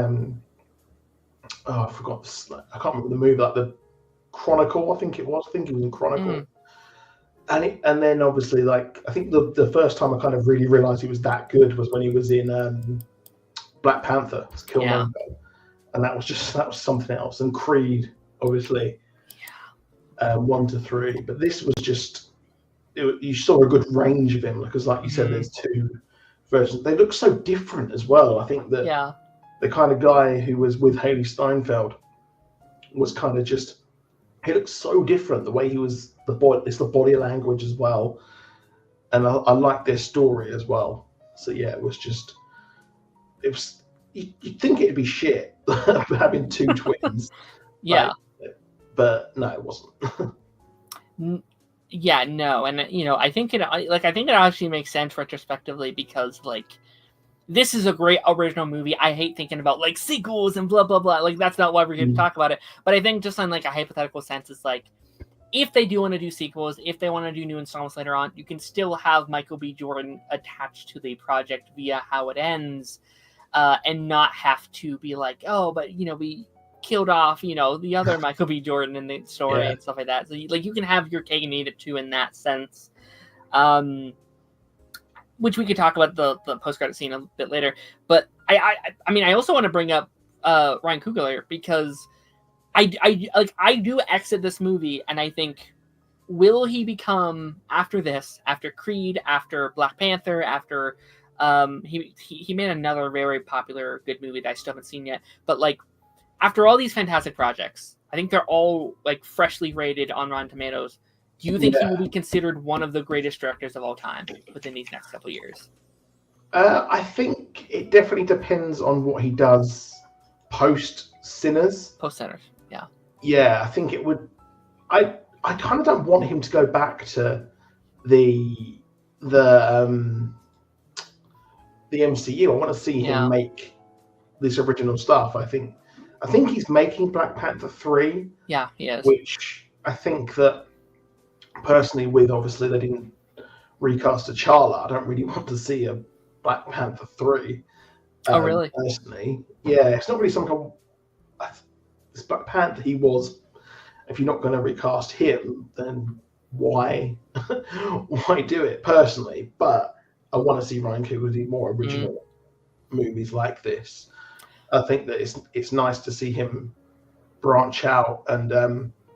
I forgot. I can't remember the movie, like the Chronicle, I think he was in Chronicle. And then obviously, like, I think the first time I kind of really realized he was that good was when he was in Black Panther, Killmonger. And that was something else. And Creed, obviously, 1 to 3. But this was just, you saw a good range of him, because like you said, there's two versions. They look so different as well. I think that the kind of guy who was with Haley Steinfeld was kind of just, he looked so different, the way he was, the body language as well, and I like their story as well. So yeah, it was you'd think it'd be shit having two twins, but no, it wasn't. Yeah, no, and I think it actually makes sense retrospectively, because like, this is a great original movie. I hate thinking about like sequels and blah blah blah. Like, that's not why we're here to talk about it. But I think just on like a hypothetical sense, it's like, if they do want to do sequels, if they want to do new installments later on, you can still have Michael B. Jordan attached to the project via how it ends, and not have to be like, oh, but we killed off the other Michael B. Jordan in the story and stuff like that. So like, you can have your cake and eat it too in that sense. Which we could talk about the post-credit scene a bit later. But I also want to bring up Ryan Coogler, because I do exit this movie, and I think, will he become, after this, after Creed, after Black Panther, after he made another very popular good movie that I still haven't seen yet, but like, after all these fantastic projects, I think they're all like freshly rated on Rotten Tomatoes. Do you think he will be considered one of the greatest directors of all time within these next couple of years? I think it definitely depends on what he does post Sinners. Yeah. Yeah, I think it would. I kind of don't want him to go back to the MCU. I want to see him make this original stuff. I think he's making Black Panther 3. Yeah, he is. Which I think that, personally, with obviously they didn't recast T'Challa, I don't really want to see a Black Panther 3. Oh, really? Personally, yeah, it's not really something. This Black Panther, he was. If you're not going to recast him, then why do it? Personally, but I want to see Ryan Coogler do more original movies like this. I think that it's nice to see him branch out and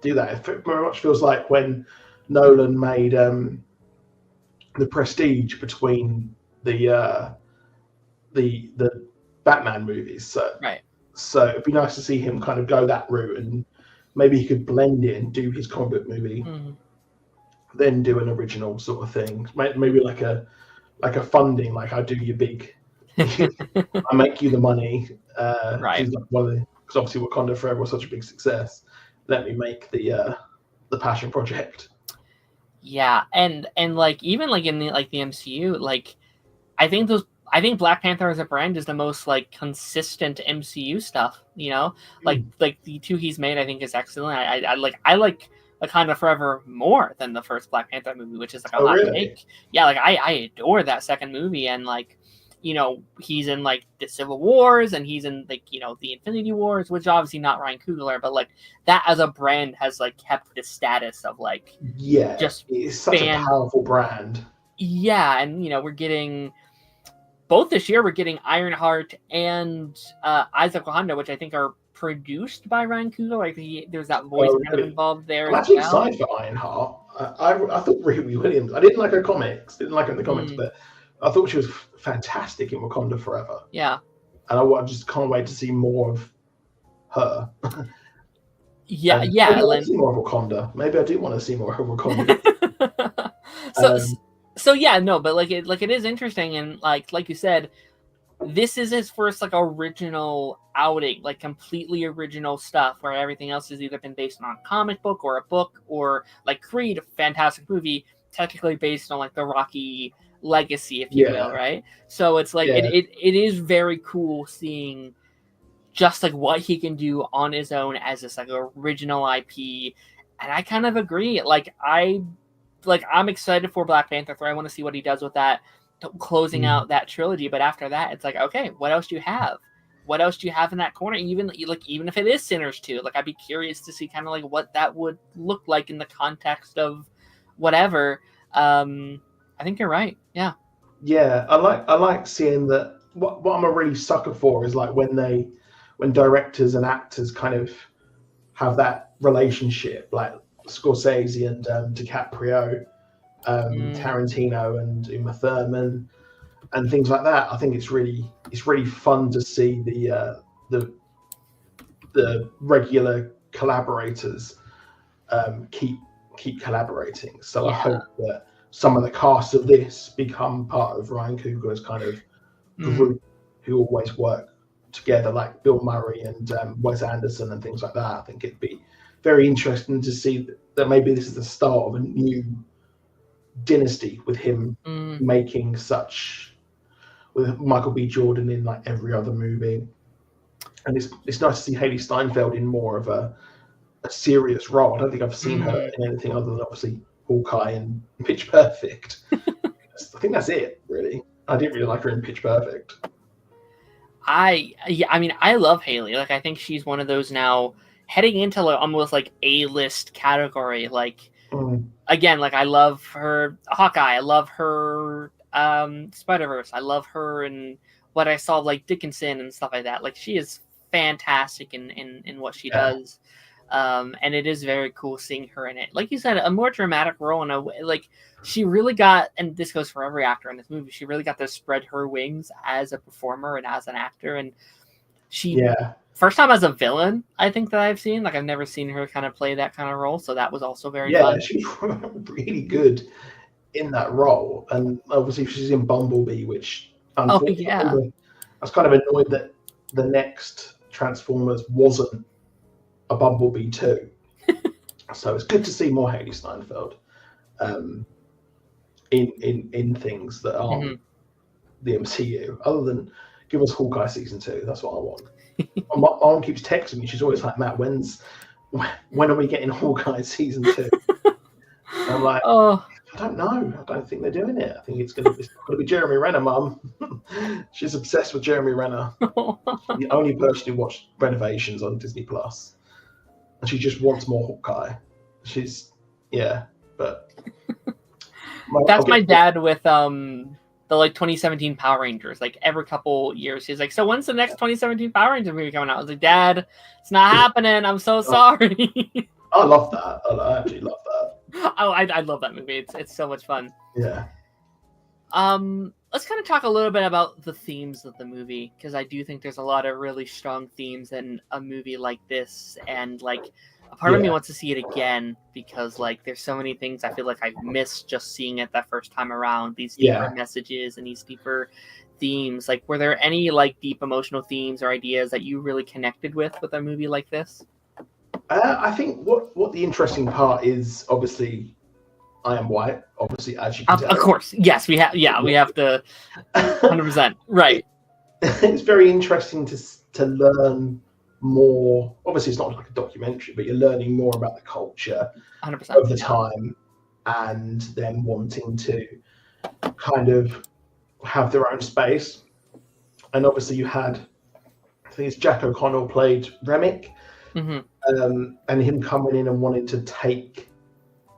do that. It very much feels like when Nolan made the Prestige between the Batman movies. So it'd be nice to see him kind of go that route, and maybe he could blend it and do his comic book movie, then do an original sort of thing. Maybe like a funding, like I do your big, I make you the money. Right. Because obviously Wakanda Forever was such a big success. Let me make the passion project. Yeah, and like, even like in the MCU, like I think Black Panther as a brand is the most like consistent MCU stuff, like the two he's made, I think is excellent. I like Wakanda Forever more than the first Black Panther movie, which is like a lot to take. Yeah, like I adore that second movie, and like, he's in like the Civil Wars, and he's in like, the Infinity Wars, which obviously not Ryan Coogler, but like that as a brand has like kept the status of like, just it's such a powerful brand. Yeah, and we're getting both this year. We're getting Ironheart and Isaac Wakanda, which I think are produced by Ryan Coogler. Like there's that voice kind of involved there. I'm actually excited for Ironheart. I thought Riri Williams. I didn't like her comics. Didn't like her in the comics, but I thought she was fantastic in Wakanda Forever. Yeah. And I just can't wait to see more of her. Yeah, Maybe yeah. I want to see more of Wakanda. Maybe I do want to see more of Wakanda. so yeah, no, but like it is interesting, and like you said, this is his first like original outing, like completely original stuff, where everything else has either been based on a comic book or a book, or like Creed, a fantastic movie, technically based on like the Rocky legacy, if you will, right? So it's like it is very cool seeing just like what he can do on his own as this like original IP. And I kind of agree. I'm excited for Black Panther 3. I want to see what he does with that, closing out that trilogy. But after that, it's like, okay, what else do you have? What else do you have in that corner? Even if it is Sinners 2, like I'd be curious to see kind of like what that would look like in the context of whatever. I think you're right. Yeah. Yeah, I like seeing that. What I'm a really sucker for is like when directors and actors kind of have that relationship, like Scorsese and DiCaprio, Tarantino and Uma Thurman, and things like that. I think it's really fun to see the regular collaborators keep collaborating. So I hope that some of the cast of this become part of Ryan Coogler's kind of group who always work together, like Bill Murray and Wes Anderson and things like that. I think it'd be very interesting to see that maybe this is the start of a new dynasty with him making such, with Michael B. Jordan in like every other movie. And it's nice to see Haley Steinfeld in more of a serious role. I don't think I've seen her in anything other than obviously Hawkeye and Pitch Perfect. I think that's it, really. I didn't really like her in Pitch Perfect. I mean, I love Haley. Like, I think she's one of those now heading into like, almost like A-list category. Like, again, like I love her Hawkeye. I love her Spider-Verse. I love her and what I saw like Dickinson and stuff like that. Like, she is fantastic in what she does. And it is very cool seeing her in it. Like you said, a more dramatic role in a way. Like, she really got, and this goes for every actor in this movie, she really got to spread her wings as a performer and as an actor. And she, first time as a villain, I think that I've seen. Like, I've never seen her kind of play that kind of role. So that was also very fun. Yeah, she's really good in that role. And obviously she's in Bumblebee, which unfortunately, I was kind of annoyed that the next Transformers wasn't a Bumblebee 2. So it's good to see more Haley Steinfeld in things that aren't the MCU, other than give us Hawkeye season 2. That's what I want. My mom keeps texting me. She's always like, Matt, when are we getting Hawkeye season 2? And I'm like, I don't know. I don't think they're doing it. I think it's going to be Jeremy Renner, Mum. She's obsessed with Jeremy Renner. She's the only person who watched Renovations on Disney Plus. And she just wants more Hawkeye. But that's my dad with the like 2017 Power Rangers. Like, every couple years he's like, so when's the next 2017 Power Rangers movie coming out? I was like, Dad, it's not happening. I'm so sorry. I love that. I actually love that. Oh, I love that movie. It's so much fun. Yeah. Let's kind of talk a little bit about the themes of the movie, because I do think there's a lot of really strong themes in a movie like this, and like a part of me wants to see it again, because like there's so many things I feel like I've missed just seeing it that first time around, these deeper messages and these deeper themes. Like, were there any like deep emotional themes or ideas that you really connected with a movie like this? I think what the interesting part is, obviously I am white, obviously, as you can tell. Of course. Yes, we have. Yeah, we have to 100%. Right. It's very interesting to learn more. Obviously, it's not like a documentary, but you're learning more about the culture 100% of the time, and then wanting to kind of have their own space. And obviously, you had, I think it's Jack O'Connell played Remick, and him coming in and wanting to take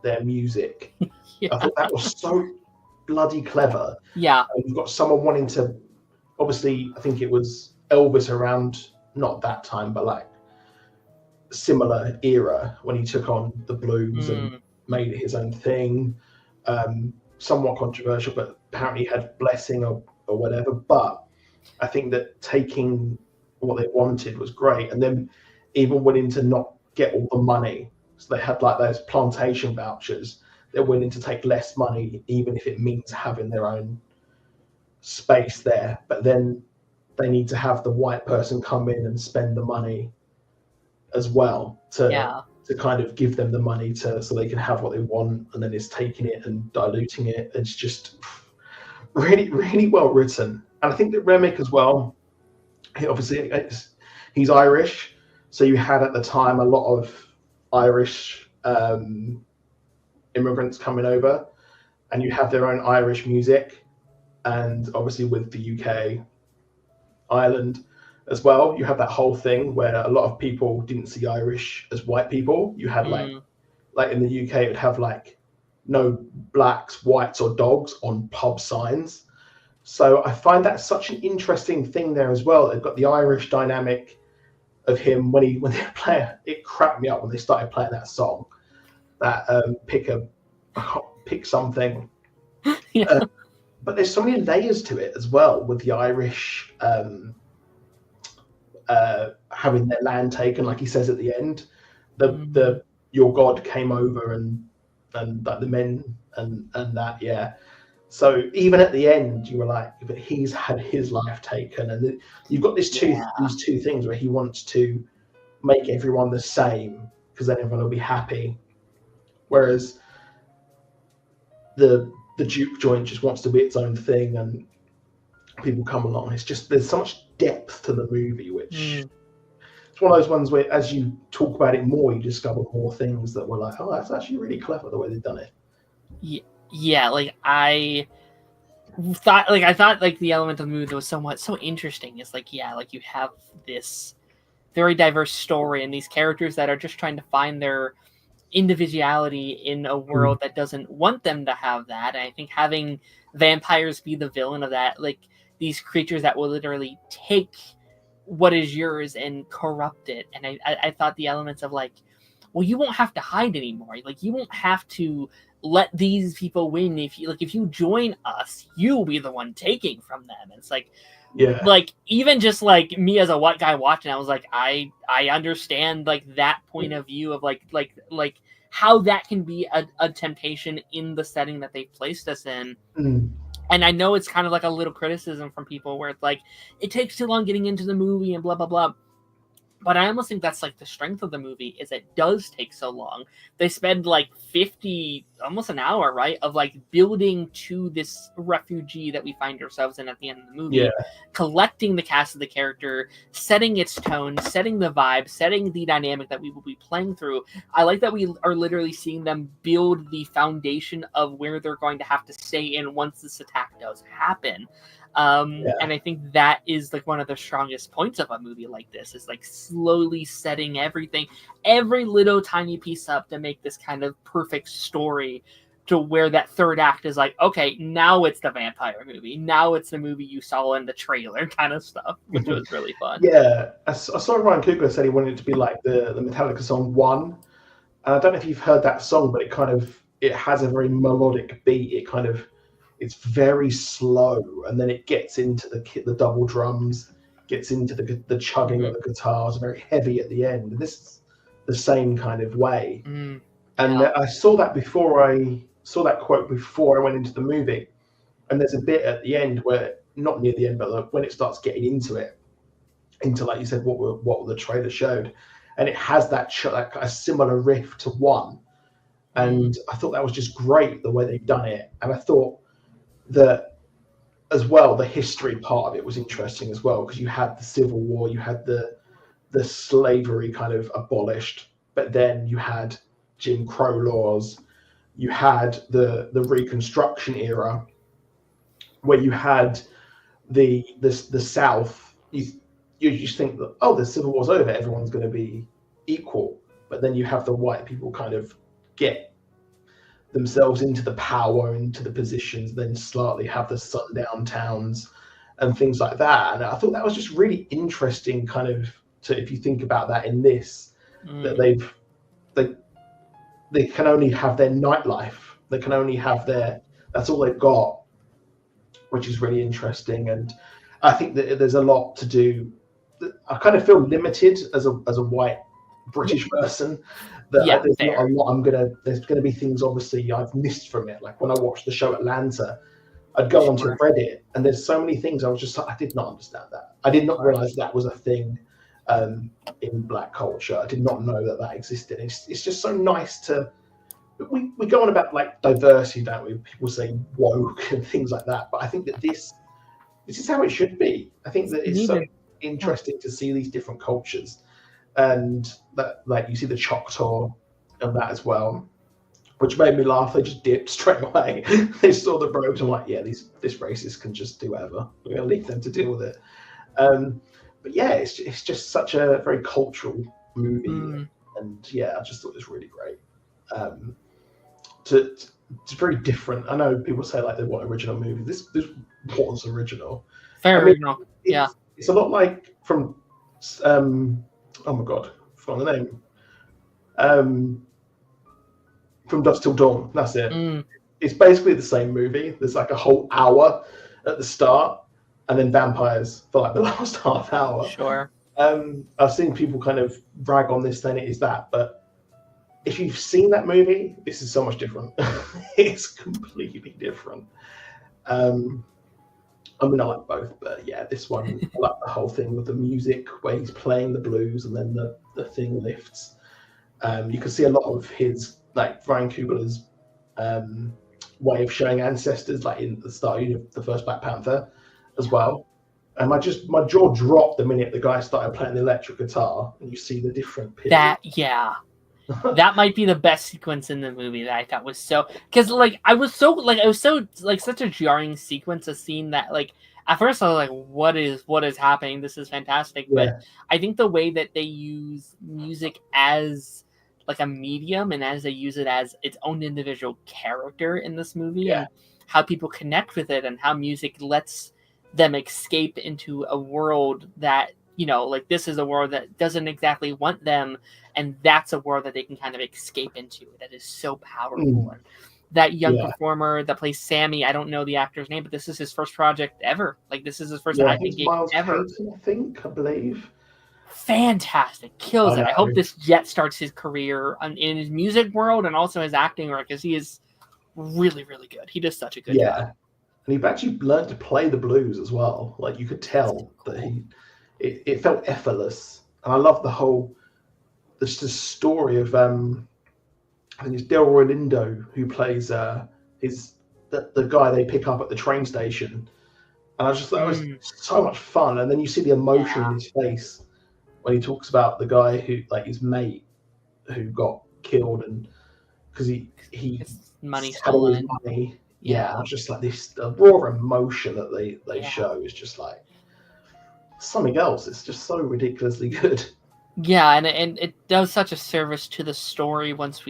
their music. I thought that was so bloody clever. Yeah. And you've got someone wanting to, obviously, I think it was Elvis around, not that time, but like similar era, when he took on the blues and made it his own thing. Somewhat controversial, but apparently had blessing or whatever. But I think that taking what they wanted was great, and then even willing to not get all the money. So they had like those plantation vouchers. They're willing to take less money, even if it means having their own space there. But then they need to have the white person come in and spend the money as well to kind of give them the money so they can have what they want, and then it's taking it and diluting it. It's just really, really well written. And I think that Remick as well, he's Irish, so you had at the time a lot of Irish immigrants coming over, and you have their own Irish music, and obviously with the UK, Ireland as well, you have that whole thing where a lot of people didn't see Irish as white people. You had like in the UK, it would have like no blacks, whites, or dogs on pub signs. So I find that such an interesting thing there as well. They've got the Irish dynamic of him when they play. It cracked me up when they started playing that song, that pick something. But there's so many layers to it as well, with the Irish having their land taken, like he says at the end. The your God came over and like the men and that, yeah. So even at the end, you were like, but he's had his life taken, and you've got these two things where he wants to make everyone the same because then everyone will be happy, whereas the Duke joint just wants to be its own thing, and people come along. It's just, there's so much depth to the movie, which it's one of those ones where as you talk about it more, you discover more things that were like, oh, that's actually really clever the way they've done it. Yeah, like I thought like the element of the movie that was so interesting is like, yeah, like you have this very diverse story and these characters that are just trying to find their individuality in a world that doesn't want them to have that. And I think having vampires be the villain of that, like these creatures that will literally take what is yours and corrupt it. And I thought the elements of like, well, you won't have to hide anymore. Like you won't have to let these people win. If you join us, you'll be the one taking from them. And it's like, like even just like me as a white guy watching, I was like, I understand like that point of view of like how that can be a temptation in the setting that they've placed us in. And I know it's kind of like a little criticism from people where it's like, it takes too long getting into the movie and blah, blah, blah. But I almost think that's like the strength of the movie is it does take so long. They spend like 50, almost an hour, right, of like building to this refugee that we find ourselves in at the end of the movie, collecting the cast of the character, setting its tone, setting the vibe, setting the dynamic that we will be playing through. I like that we are literally seeing them build the foundation of where they're going to have to stay in once this attack does happen. And I think that is like one of the strongest points of a movie like this is like slowly setting everything, every little tiny piece up to make this kind of perfect story to where that third act is like, okay, now it's the vampire movie. Now it's the movie you saw in the trailer kind of stuff, which was really fun. Yeah. I saw Ryan Coogler said he wanted it to be like the Metallica song One. And I don't know if you've heard that song, but it has a very melodic beat. It's very slow, and then it gets into the double drums, gets into the chugging of the guitars, very heavy at the end. And this is the same kind of way. And I saw that quote before I went into the movie. And there's a bit at the end where, not near the end, but when it starts getting into like you said, what the trailer showed, and it has that a similar riff to One. And I thought that was just great the way they've done it. And I thought that as well, the history part of it was interesting as well, because you had the Civil War, you had the slavery kind of abolished, but then you had Jim Crow laws, you had the Reconstruction era, where you had the South. You just think that, oh, the Civil War's over, everyone's going to be equal, but then you have the white people kind of get themselves into the power, into the positions, then slightly have the sundown towns and things like that. And I thought that was just really interesting, kind of, if you think about that in this, that they can only have their nightlife, they can only have that's all they've got, which is really interesting. And I think that there's a lot to do. I kind of feel limited as a white British person, that there's not a lot there's gonna be things obviously I've missed from it. Like when I watched the show Atlanta, I'd go onto Reddit and there's so many things I was just like, I did not understand that. I did not realize that was a thing in Black culture. I did not know that existed. It's just so nice to we go on about like diversity, don't we? People say woke and things like that, but I think that this is how it should be. I think that it's so interesting to see these different cultures, and that, like, you see the Choctaw of that as well, which made me laugh. They just dipped straight away. They saw the robes and like, yeah, this racist can just do whatever. We're gonna leave them to deal with it. But yeah, it's just such a very cultural movie, and yeah, I just thought it was really great. It's very different. I know people say like they want original movie. This was original. Original. It's a lot like from oh my god, I forgot the name. From Dusk Till Dawn. That's it. It's basically the same movie. There's like a whole hour at the start, and then vampires for like the last half hour. Sure. I've seen people kind of brag on this, then it is that, but if you've seen that movie, this is so much different. It's completely different. I mean, I like both, but yeah, this one, I like the whole thing with the music where he's playing the blues and then the thing lifts. You can see a lot of his, like Ryan Coogler's way of showing ancestors, like in the start of the first Black Panther as well. And my jaw dropped the minute the guy started playing the electric guitar and you see the different pitches. That might be the best sequence in the movie that I thought was so, because like it was so such a jarring sequence, a scene that like at first I was like, what is happening? This is fantastic. Yeah. But I think the way that they use music as like a medium and as they use it as its own individual character in this movie, and how people connect with it and how music lets them escape into a world that, you know, like this is a world that doesn't exactly want them, and that's a world that they can kind of escape into. That is so powerful. And that young performer that plays Sammy, I don't know the actor's name, but this is his first project ever. Like this is his first acting gig ever. I believe. Fantastic, kills it. I hope this jet starts his career in his music world and also his acting work, because he is really, really good. He does such a good job. And he actually learned to play the blues as well. Like you could tell that it felt effortless. And I love the story of I think it's Delroy Lindo who plays the guy they pick up at the train station. And I just thought it was so much fun. And then you see the emotion in his face when he talks about the guy who, like his mate who got killed, and because he money stolen. Money. Yeah, just like the raw emotion that they show is just like something else. It's just so ridiculously good. Yeah, and it does such a service to the story once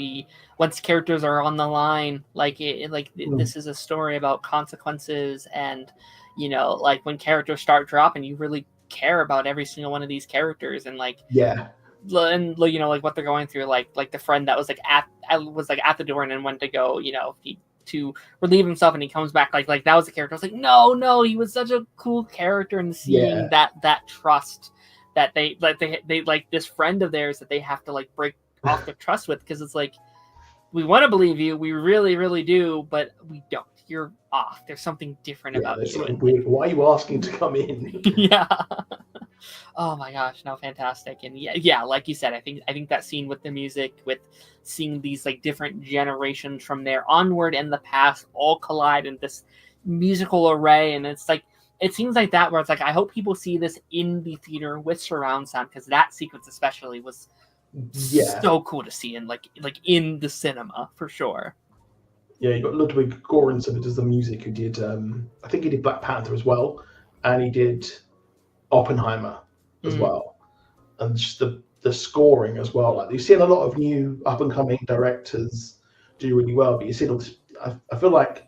characters are on the line. Like this is a story about consequences, and you know, like when characters start dropping, you really care about every single one of these characters, and like and you know, like what they're going through. Like the friend that was like at the door and then went to go, you know, to relieve himself, and he comes back like that was the character. I was like, no, he was such a cool character, and seeing that trust that they like this friend of theirs that they have to like break off the trust with, because it's like, we want to believe you, we really, really do, but we don't. You're off. There's something different about you. Something weird. Why are you asking to come in? Yeah. Oh my gosh, no, fantastic. And yeah, like you said, I think that scene with the music, with seeing these like different generations from there onward and the past all collide in this musical array, and it's like, it seems like that where it's like, I hope people see this in the theater with surround sound, because that sequence especially was so cool to see in like in the cinema for sure. Yeah, you got Ludwig Göransson who does the music, who did I think he did Black Panther as well, and he did Oppenheimer as well, and just the scoring as well. Like you've seen a lot of new up and coming directors do really well, but you see all this. I feel like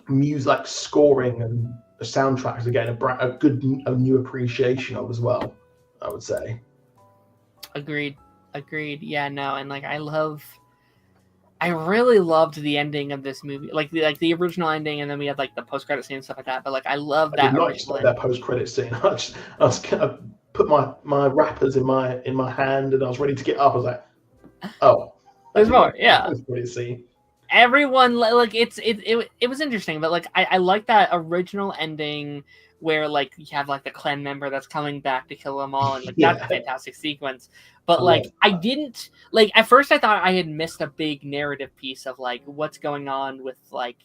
music, like scoring and the soundtracks are getting a new appreciation of as well, I would say. Agreed. Yeah, no, and like I love I really loved the ending of this movie, like the original ending, and then we had like the post credit scene and stuff like that. But like, I love I that did not original expect ending. that post credit scene. I was gonna put my wrappers in my hand, and I was ready to get up. I was like, oh, I There's did not more, expect yeah. the post credit scene. Everyone like it was interesting, but like I like that original ending where like you have like the clan member that's coming back to kill them all, and like that's a Yeah, fantastic sequence. But I like love I that. didn't like at first I thought I had missed a big narrative piece of like what's going on with like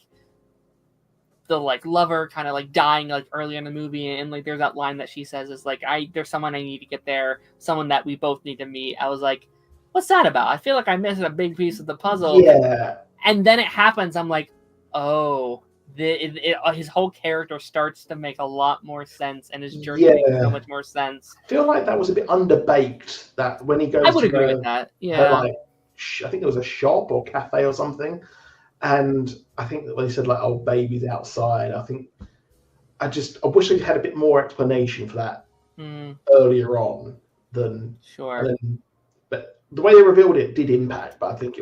the like lover kind of like dying like early in the movie, and like there's that line that she says is like there's someone I need to get there, someone that we both need to meet. I was like, what's that about? I feel like I missed a big piece of the puzzle. Yeah, And then it happens. I'm like, oh, his whole character starts to make a lot more sense, and his journey makes so yeah. much more sense. I feel like that was a bit underbaked. That when he I goes would to agree with that. her Yeah, like, I think it was a shop or cafe or something, and I think that when he said like, "Oh, baby's outside," I think I wish they'd had a bit more explanation for that earlier on than, and sure. then, but the way they revealed it did impact. But I think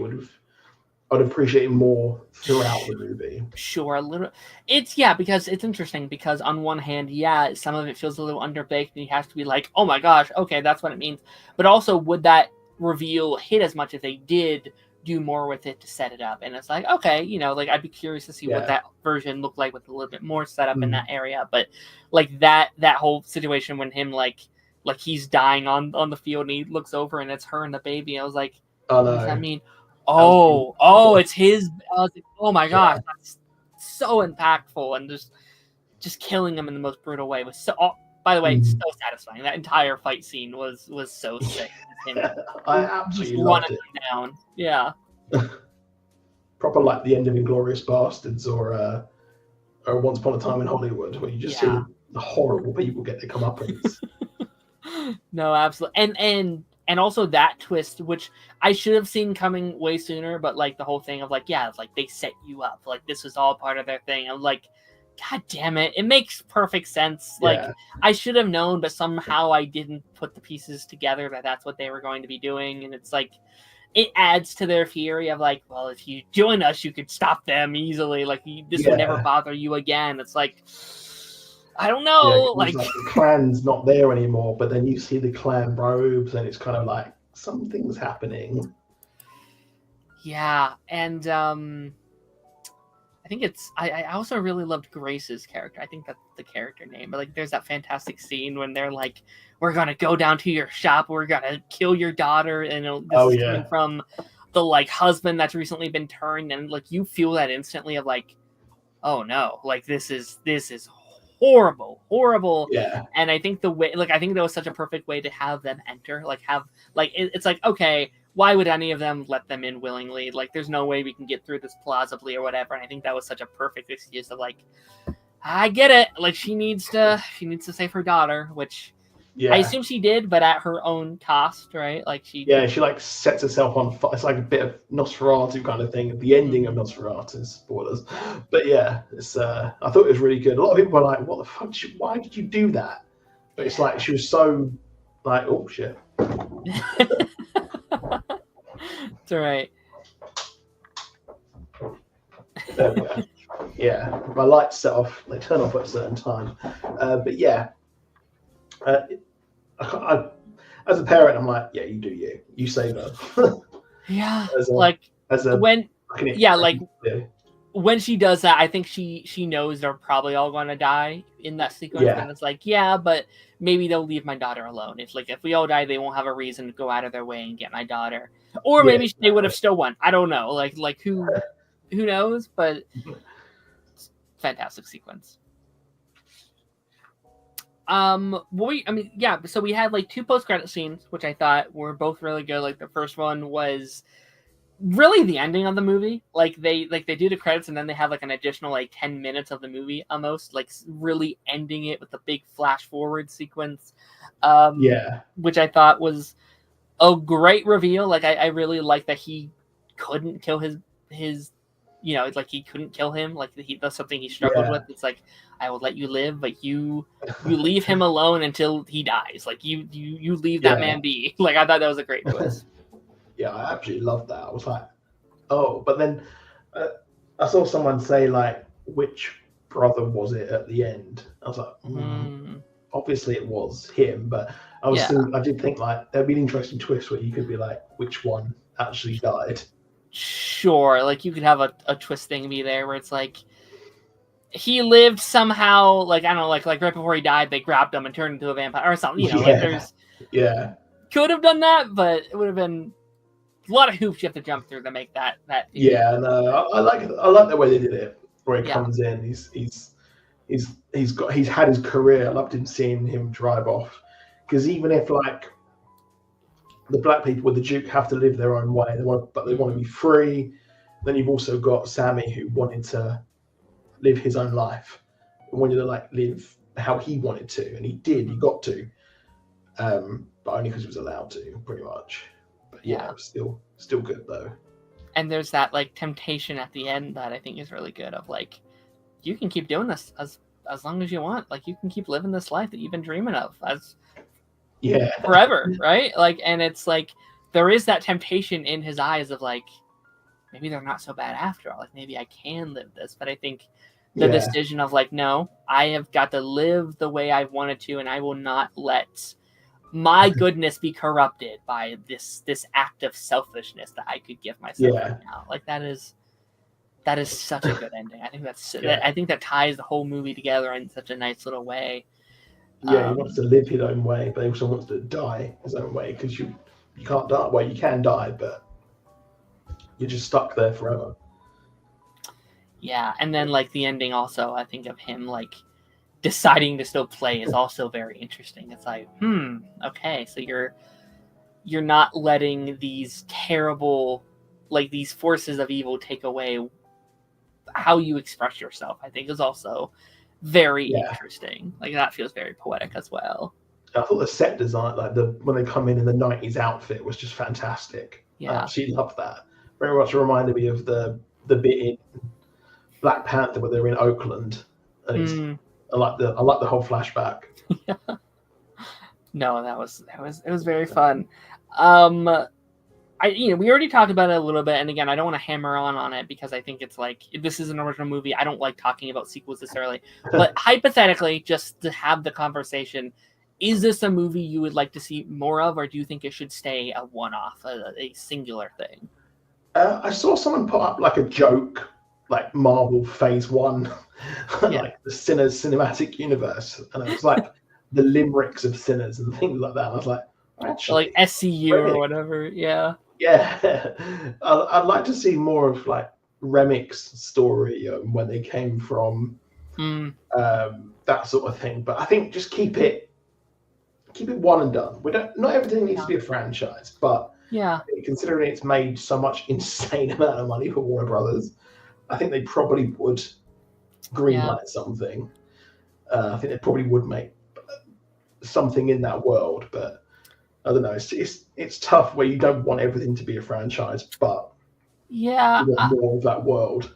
I'd appreciate it more throughout the movie. Sure, a little. It's yeah, because it's interesting because on one hand, yeah, some of it feels a little underbaked, and you have to be like, oh my gosh, okay, that's what it means. But also, would that reveal hit as much if they did do more with it to set it up? And it's like, okay, like I'd be curious to see what Yeah. that version looked like with a little bit more setup in Mm. that area. But like that whole situation when him like he's dying on the field and he looks over and it's her and the baby. I was like, I what does that know. mean? That was really Oh, cool. it's his. I was like, oh my gosh, Yeah. that's so impactful, and just killing him in the most brutal way was so. Oh, by the way, it's Mm. so satisfying. That entire fight scene was so sick. Him I just absolutely running loved it. him down. Yeah. Proper like the end of Inglorious Bastards or Once Upon a Time in Hollywood, where you just see Yeah. the horrible people get their comeuppance. No, absolutely, and also that twist, which I should have seen coming way sooner, but like the whole thing of like, yeah, like they set you up, like this was all part of their thing. I'm like, God damn it, it makes perfect sense. Like Yeah. I should have known, but somehow I didn't put the pieces together that that's what they were going to be doing, and it's like it adds to their theory of like, well, if you join us, you could stop them easily. Like this would never Yeah. bother you again. It's like I don't Yeah, know, because like. like the clan's not there anymore, but then you see the clan robes, and it's kind of like something's happening. Yeah, and I think it's I also really loved Grace's character. I think that's the character name. But like there's that fantastic scene when they're like, we're gonna go down to your shop, we're gonna kill your daughter, and this Oh is coming yeah, from the like husband that's recently been turned, and like you feel that instantly of like, oh no, like this is horrible. yeah, And I think the way, like I think that was such a perfect way to have them enter, like have like it's like, okay, why would any of them let them in willingly? Like there's no way we can get through this plausibly or whatever. And I think that was such a perfect excuse of like, I get it, like she needs to save her daughter, which I yeah, assume she did, but at her own cost, right? Like she yeah. She like sets herself on fire. It's like a bit of Nosferatu kind of thing. The ending of Nosferatu, spoilers. But yeah, it's. I thought it was really good. A lot of people were like, "What the fuck? Why did you do that?" But it's like she was so like, "Oh shit." It's all right. There we go. Yeah, my lights set off. They turn off at a certain time. But yeah, as a parent, I'm like, yeah, you do you. You save her. Yeah, as a like as a when yeah, like yeah, when she does that, I think she knows they're probably all going to die in that sequence. yeah, And it's like, yeah, but maybe they'll leave my daughter alone. If we all die, they won't have a reason to go out of their way and get my daughter. Or yeah, maybe they would have still won. I don't know. Like who knows? But fantastic sequence. So we had like two post-credit scenes, which I thought were both really good. Like the first one was really the ending of the movie. Like they do the credits and then they have like an additional like 10 minutes of the movie almost, like really ending it with a big flash forward sequence. yeah, Which I thought was a great reveal. Like I really like that he couldn't kill his like he couldn't kill him. Like that's something he struggled yeah, with. It's like, I will let you live, but you leave him alone until he dies. Like you leave that yeah, man be. Like I thought that was a great twist. yeah. I absolutely loved that. I was like, oh, but then I saw someone say like, which brother was it at the end? I was like, obviously it was him, but I did think like there'd be an interesting twist where you could be like, which one actually died? Sure, like you could have a twist thing be there where it's like he lived somehow, like I don't know, like right before he died, they grabbed him and turned into a vampire or something. You know, like there's could have done that, but it would have been a lot of hoops you have to jump through to make that. Yeah, no, I like the way they did it. Where he comes in, he's had his career. I loved seeing him drive off, because even if like the black people with the Duke have to live their own way, but they want to be free. Then you've also got Sammy, who wanted to live his own life, wanted to like live how he wanted to, and he did. He got to, but only because he was allowed to, pretty much. But yeah, it was still good though. And there's that like temptation at the end that I think is really good. Of like, you can keep doing this as long as you want. Like you can keep living this life that you've been dreaming of forever, right? Like, and it's like there is that temptation in his eyes of like, maybe they're not so bad after all. Like maybe I can live this. But I think the decision of like, no, I have got to live the way I wanted to, and I will not let my goodness be corrupted by this act of selfishness that I could give myself right now. Like that is such a good ending. I think I think that ties the whole movie together in such a nice little way. Yeah, he wants to live his own way, but he also wants to die his own way, because you can't die. Well, you can die, but you're just stuck there forever. Yeah, and then like the ending also, I think of him like deciding to still play is also very interesting. It's like, okay, so you're not letting these terrible, like these forces of evil take away how you express yourself. I think is also very interesting. Like that feels very poetic as well. I thought the set design, like when they come in the 90s outfit, was just fantastic. Yeah, I absolutely loved that. Very much reminded me of the bit in Black Panther where they're in Oakland, and I like the whole flashback. No, it was very fun. We already talked about it a little bit, and again, I don't want to hammer on it because I think it's like, this is an original movie. I don't like talking about sequels necessarily, but hypothetically, just to have the conversation, is this a movie you would like to see more of, or do you think it should stay a one-off, a singular thing? I saw someone put up like a joke, like Marvel Phase 1, like the Sinners cinematic universe, and it was like the limericks of Sinners and things like that. And I was like, actually, like SCU or whatever. Yeah. I'd like to see more of like Remic's story when they came from, that sort of thing. But I think just keep it one and done. Not everything needs to be a franchise, but considering it's made so much insane amount of money for Warner Brothers, I think they probably would greenlight something. I think they probably would make something in that world, but I don't know. It's tough where you don't want everything to be a franchise, but you want more of that world.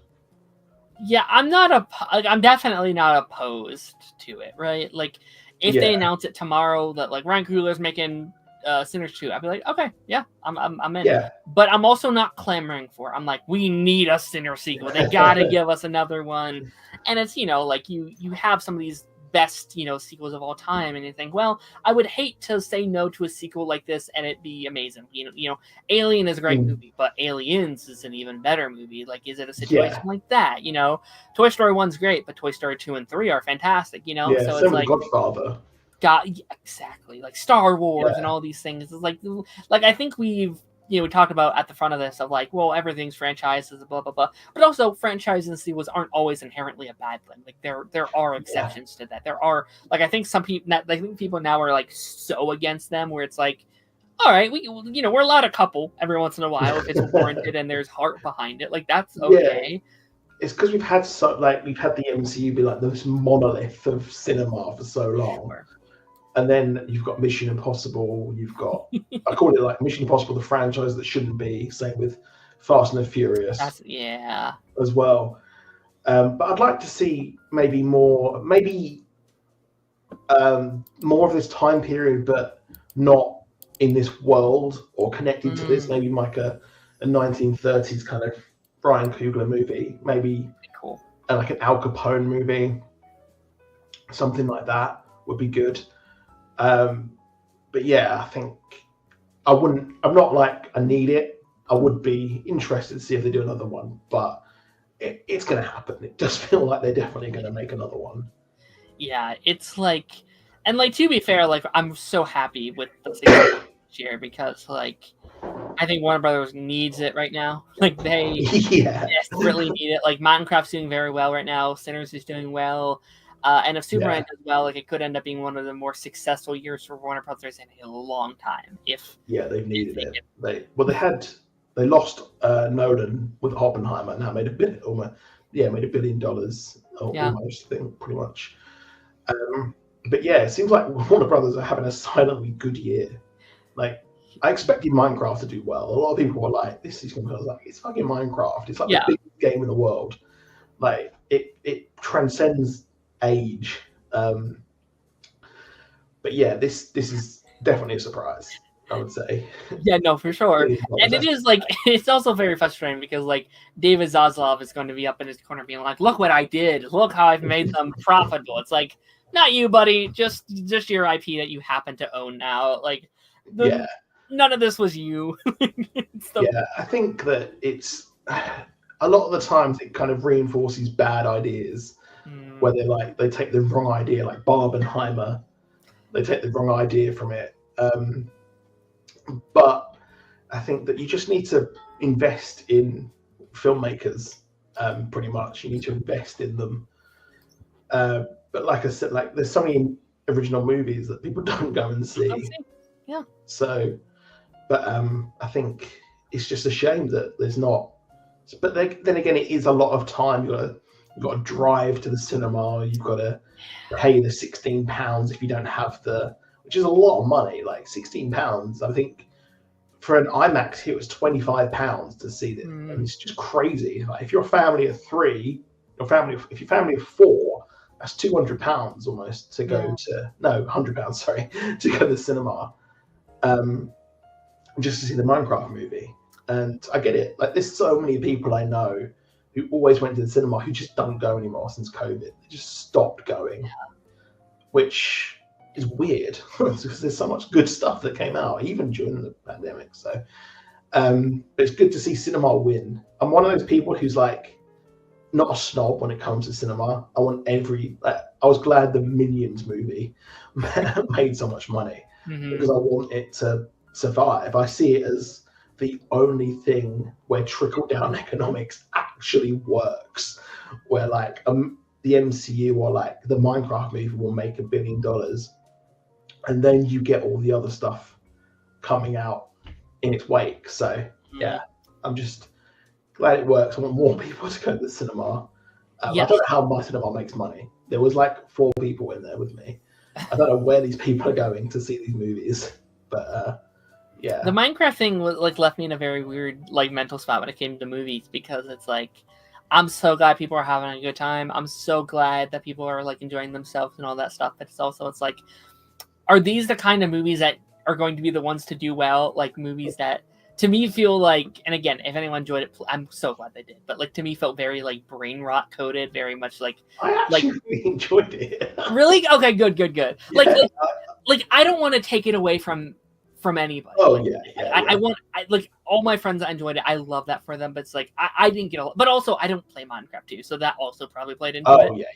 Yeah, I'm definitely not opposed to it, right? Like if they announce it tomorrow that like Ryan Coogler's making Sinners 2, I'd be like, okay, I'm in. Yeah. But I'm also not clamoring for it. I'm like, we need a Sinner sequel. They gotta give us another one. And it's, like you have some of these best, sequels of all time, and you think, well, I would hate to say no to a sequel like this and it be amazing. Alien is a great movie, but Aliens is an even better movie. Like, is it a situation like that? Toy Story 1's great, but Toy Story 2 and 3 are fantastic, so it's like Godfather. Exactly, like Star Wars and all these things. It's like I think we talked about at the front of this of like, well, everything's franchises, blah blah blah, but also franchises and sequels aren't always inherently a bad thing. Like there are exceptions to that. There are, like, I think people now are like so against them where it's like, all right, we're allowed a couple every once in a while if it's warranted and there's heart behind it. Like that's okay. It's because we've had the MCU be like this monolith of cinema for so long. Sure. And then you've got Mission Impossible. You've got, I call it like Mission Impossible, the franchise that shouldn't be. Same with Fast and the Furious. As well. But I'd like to see more of this time period, but not in this world or connected to this. Maybe like a a 1930s kind of Brian Coogler movie, maybe Cool. Like an Al Capone movie, something like that would be good. But yeah, I think I'm not like I need it. I would be interested to see if they do another one, but it's going to happen. It does feel like they're definitely going to make another one. Yeah, it's like, and like to be fair, like I'm so happy with the success this year because like I think Warner Brothers needs it right now. Like they desperately need it. Like Minecraft's doing very well right now. Sinners is doing well. And if Superman does well, like it could end up being one of the more successful years for Warner Brothers in a long time. They've needed it. They lost Nolan with Oppenheimer, and that made $1 billion almost. I think pretty much. But yeah, it seems like Warner Brothers are having a silently good year. Like I expected Minecraft to do well. A lot of people were like, "This is going to be like it's fucking Minecraft. It's like the biggest game in the world. Like it transcends age." But yeah, this is definitely a surprise, I would say. Yeah, no, for sure. And it is like it's also very frustrating because like David Zaslav is going to be up in his corner being like, "Look what I did! Look how I've made them profitable." It's like, not you, buddy. Just your IP that you happen to own now. Like, none of this was you. I think that it's a lot of the times it kind of reinforces bad ideas. Where they take the wrong idea, like Barbenheimer, they take the wrong idea from it. But I think that you just need to invest in filmmakers. Pretty much, you need to invest in them. But like I said, like there's so many original movies that people don't go and see. Yeah. So, but I think it's just a shame that there's not. But then again, it is a lot of time. You've got to drive to the cinema. You've got to pay the £16 if you don't have which is a lot of money. Like £16, I think for an IMAX here it was £25 to see this. And it's just crazy. Like if you're a family of three, if you're a family of four, that's £200 almost to go to £100. Sorry, to go to the cinema, just to see the Minecraft movie. And I get it. Like there's so many people I know who always went to the cinema who just don't go anymore since COVID. They just stopped going, which is weird because there's so much good stuff that came out even during the pandemic. So, but it's good to see cinema win. I'm one of those people who's like not a snob when it comes to cinema. I want I was glad the Minions movie made so much money because I want it to survive. I see it as the only thing where trickle-down economics actually works, where like the MCU or like the Minecraft movie will make $1 billion, and then you get all the other stuff coming out in its wake. So yeah, I'm just glad it works. I want more people to go to the cinema. I don't know how my cinema makes money. There was like 4 people in there with me. I don't know where these people are going to see these movies, but yeah. The Minecraft thing was like left me in a very weird like mental spot when it came to movies because it's like I'm so glad people are having a good time. I'm so glad that people are like enjoying themselves and all that stuff. But it's like, are these the kind of movies that are going to be the ones to do well? Like movies that to me feel like, and again, if anyone enjoyed it, I'm so glad they did. But like to me felt very like brain rot coded, very much like I actually really enjoyed it. Really? Okay, good. Yeah. Like I don't want to take it away from anybody. Oh like, I want like all my friends that enjoyed it. I love that for them. But it's like I didn't get a lot. But also I don't play Minecraft too, so that also probably played into it.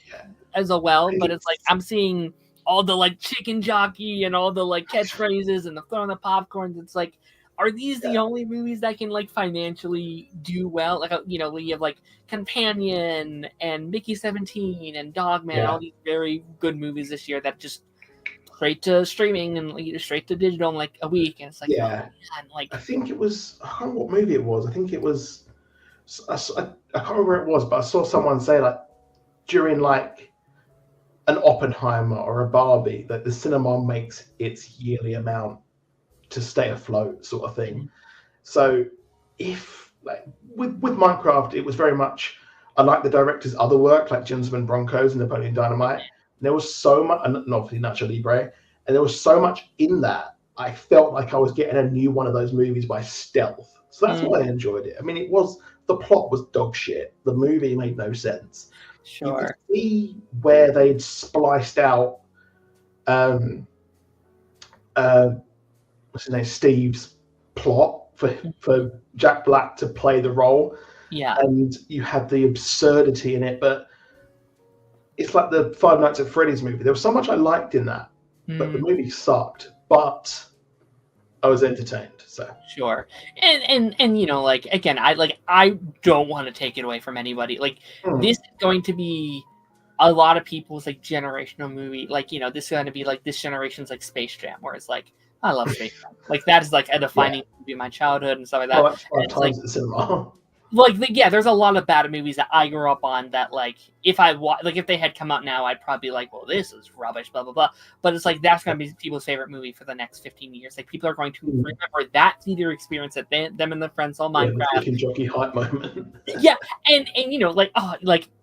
As well. But it's like I'm seeing all the like chicken jockey and all the like catchphrases and the throwing the popcorns. It's like, are these the only movies that can like financially do well? Like you have like Companion and Mickey 17 and Dogman, all these very good movies this year that just straight to streaming and straight to digital in like a week, and it's like, oh, man, like I think it was, I can't remember what movie it was. I think it was, I can't remember where it was, but I saw someone say like during like an Oppenheimer or a Barbie that the cinema makes its yearly amount to stay afloat, sort of thing. So if like with Minecraft, it was very much, I like the director's other work like Gentlemen Broncos and Napoleon Dynamite. There was so much, and obviously Nacho Libre, and there was so much in that I felt like I was getting a new one of those movies by stealth. So that's why I enjoyed it. I mean, the plot was dog shit. The movie made no sense. You could Sure. see where they'd spliced out what's his name, Steve's plot for Jack Black to play the role. Yeah. And you had the absurdity in it, but it's like the Five Nights at Freddy's movie. There was so much I liked in that, but the movie sucked. But I was entertained. So sure. And you know, like, again, I don't want to take it away from anybody. Like, this is going to be a lot of people's like generational movie. Like, you know, this is going to be like this generation's like Space Jam, where it's like, I love Space Jam. Like, that is like a defining movie of my childhood and stuff like that. Well, that's 5 times at the cinema. Like, yeah, there's a lot of bad movies that I grew up on that, like, if they had come out now, I'd probably be like, well, this is rubbish, blah, blah, blah. But it's like, that's going to be people's favorite movie for the next 15 years. Like, people are going to remember that theater experience that them and their friends saw Minecraft. The chicken jockey hype moment. Yeah, and you know, like,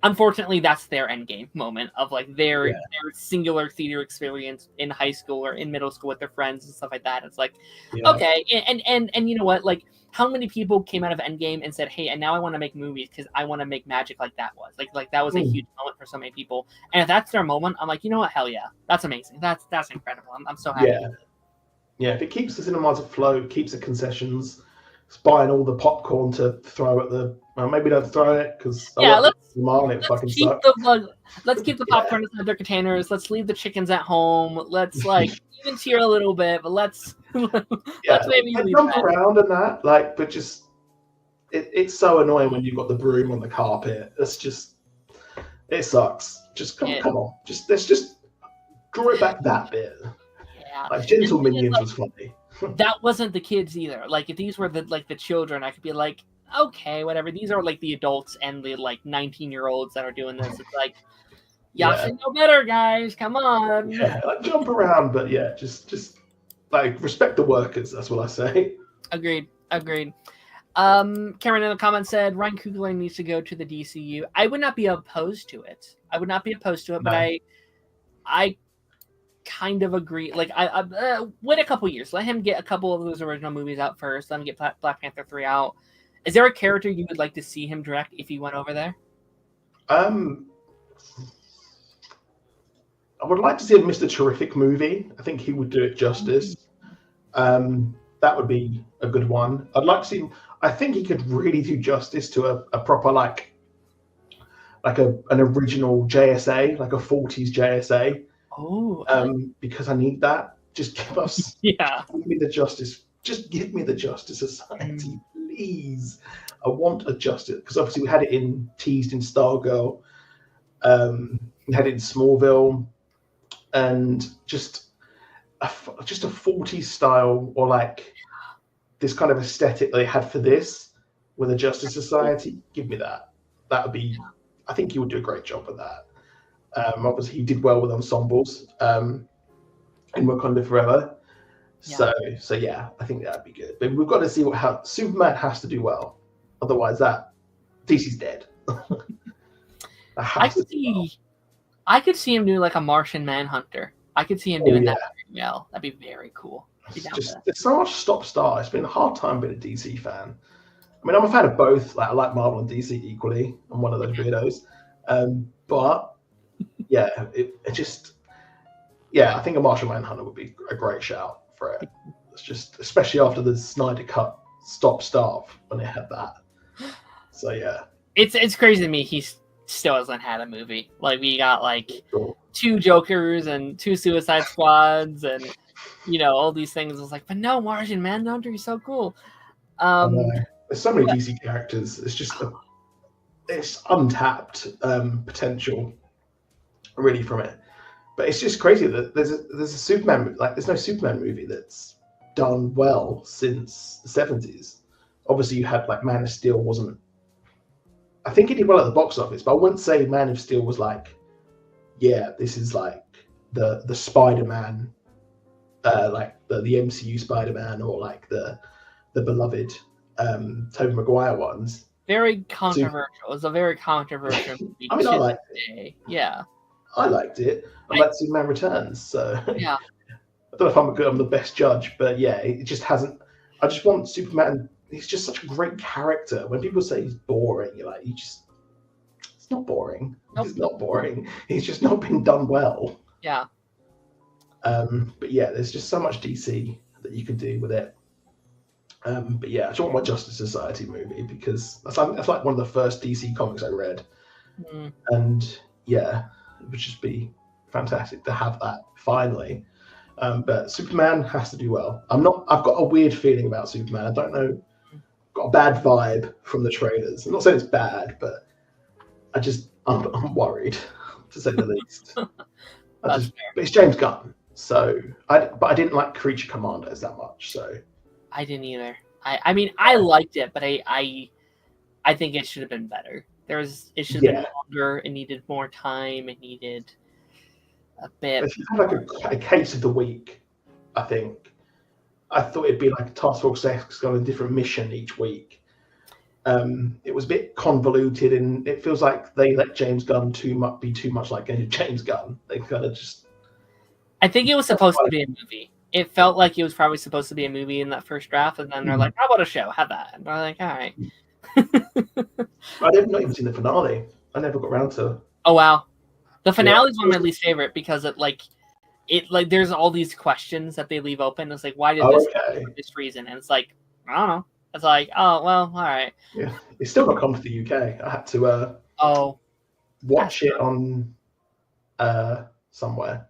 unfortunately, that's their end game moment of, like, their singular theater experience in high school or in middle school with their friends and stuff like that. It's like, okay, and you know what, like, how many people came out of Endgame and said, hey, and now I want to make movies because I want to make magic like that was. Like that was a huge moment for so many people. And if that's their moment, I'm like, you know what? Hell yeah. That's amazing. That's incredible. I'm so happy. Yeah, if it keeps the cinemas afloat, keeps the concessions, it's buying all the popcorn to throw at the... Well, maybe don't throw it because let's keep the popcorn inside their containers. Let's leave the chickens at home. Let's, like, even cheer a little bit, but let's maybe jump around and that, like, but just it's so annoying when you've got the broom on the carpet. It's just, it sucks. Just come on, let's just draw it back that bit. Yeah, like Gentle Minions was funny. That wasn't the kids either. Like, if these were the children, I could be like, okay, whatever. These are like the adults and the like 19-year-olds that are doing this. It's like, y'all should know better, guys. Come on. Yeah, like, jump around, but just like respect the workers. That's what I say. Agreed. Cameron in the comments said Ryan Coogler needs to go to the DCU. I would not be opposed to it. But I kind of agree. Like, I wait a couple years. Let him get a couple of those original movies out first. Let him get Black Panther 3 out. Is there a character you would like to see him direct if he went over there? I would like to see a Mr. Terrific movie. I think he would do it justice. That would be a good one. I'd like to see. I think he could really do justice to a proper like an original JSA, like a 40s JSA. Oh. Because I need that. Just give us. Give me the Justice. Just give me the Justice Society, please. I want a Justice, because obviously we had it teased in Stargirl. We had it in Smallville, and just a 40s style, or like this kind of aesthetic they had for this with a Justice Society. Give me that. That would be. I think he would do a great job with that. Obviously, he did well with ensembles in Wakanda Forever. So yeah, I think that'd be good. But we've got to see how Superman has to do well. Otherwise, DC's dead. I could see him do like a Martian Manhunter. I could see him doing that very well. That'd be very cool. It's so much stop-start. It's been a hard time being a DC fan. I mean, I'm a fan of both. Like, I like Marvel and DC equally. I'm one of those weirdos. But yeah, I think a Martian Manhunter would be a great shout for it. It's just, especially after the Snyder Cut stop-start when they had that. So yeah, it's crazy to me. He still hasn't had a movie. Like, we got like 2 Jokers and 2 Suicide Squads, and you know, all these things. It's like, but no, Martian Manhunter, he's so cool. There's so many DC characters. It's just it's untapped potential, really, from it. But it's just crazy that there's a Superman, like, there's no Superman movie that's done well since the 70s. Obviously, you had like Man of Steel wasn't. I think it did well at the box office, but I wouldn't say Man of Steel was like, yeah, this is like the Spider-Man, like the MCU Spider-Man, or like the beloved Tobey Maguire ones. Very controversial. It was a very controversial movie. I mean, I liked it. Yeah. I liked it. I liked Superman Returns. So yeah. I don't know if I'm the best judge, but yeah, it just hasn't. I just want Superman. He's just such a great character. When people say he's boring, you're like, it's not boring. Nope. It's not boring. He's just not been done well. Yeah. But yeah, there's just so much DC that you can do with it. But yeah, I just want my Justice Society movie because that's like one of the first DC comics I read. And yeah, it would just be fantastic to have that finally. But Superman has to do well. I've got a weird feeling about Superman. I don't know. I've got a bad vibe from the trailers. I'm not saying it's bad, but I'm worried, to say the least. But it's James Gunn, so I didn't like Creature Commandos that much, so I didn't either. I mean, I liked it, but I think it should have been better. It should have been longer. It needed more time. It needed a bit. If you had like a case of the week, I think. I thought it'd be like a Task Force X on a different mission each week. It was a bit convoluted, and it feels like they let James Gunn be too much like James Gunn. They kind of just. I think it was supposed to be a movie. It felt like it was probably supposed to be a movie in that first draft, and then they're like, "How about a show? Have that?" And we're like, "All right." I've not even seen the finale. I never got around to. Oh wow, the finale is one of my least favorite because it there's all these questions that they leave open. It's like, why did this happen for this reason? And it's like, I don't know. It's like, oh well, all right. Yeah, it's still not come to the UK. I had to watch it on somewhere.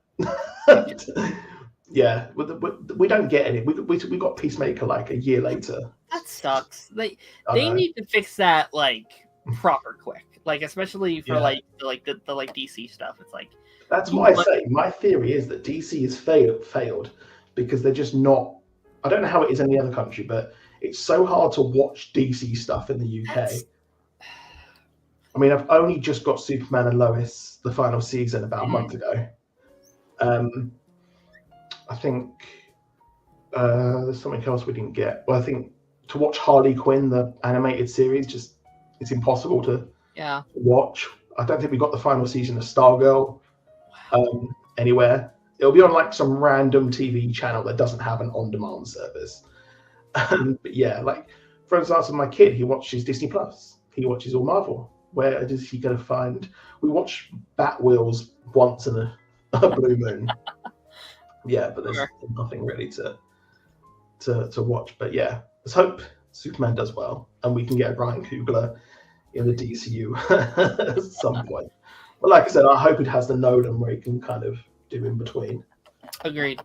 Yeah, we don't get any. We got Peacemaker like a year later. That sucks. They need to fix that like proper quick. Like especially for the DC stuff. It's like that's what I say. My theory is that DC has failed because they're just not. I don't know how it is in any other country, but it's so hard to watch DC stuff in the UK. I mean, I've only just got Superman and Lois, the final season, about a month ago. I think there's something else we didn't get. Well, I think to watch Harley Quinn, the animated series, it's impossible to watch. I don't think we got the final season of Stargirl anywhere. It'll be on like some random TV channel that doesn't have an on-demand service. But yeah, like for example, my kid, he watches Disney Plus. He watches all Marvel. Where is he going to find? We watch Batwheels once in a blue moon. Yeah, but there's nothing really to watch. But yeah, let's hope Superman does well and we can get Ryan Coogler in the DCU at some point. But like I said, I hope it has the Nolan where he can kind of do in between. Agreed.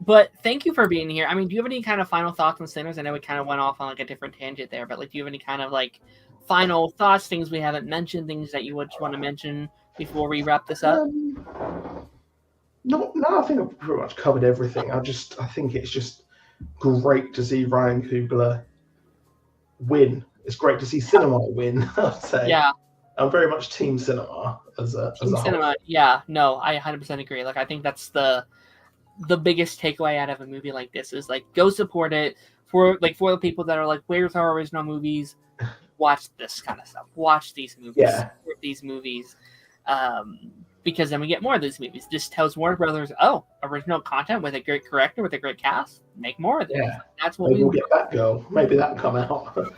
But thank you for being here. I mean, do you have any kind of final thoughts on Sinners? I know we kind of went off on like a different tangent there, but like, do you have any kind of like final thoughts, things we haven't mentioned, things that you would want to mention before we wrap this up? No, I think I've pretty much covered everything. I think it's just great to see Ryan Coogler win. It's great to see cinema win, I'd say. Yeah. I'm very much team cinema as a cinema. whole. Yeah, no, I 100% agree. Like, I think that's the biggest takeaway out of a movie like this is like, go support it for the people that are like, where's our original movies? Watch this kind of stuff. Watch these movies. Yeah. Support these movies. Because then we get more of these movies. This tells Warner Brothers, original content with a great director, with a great cast, make more of this. Yeah. That's what we'll get Batgirl. Maybe that'll come out. We'll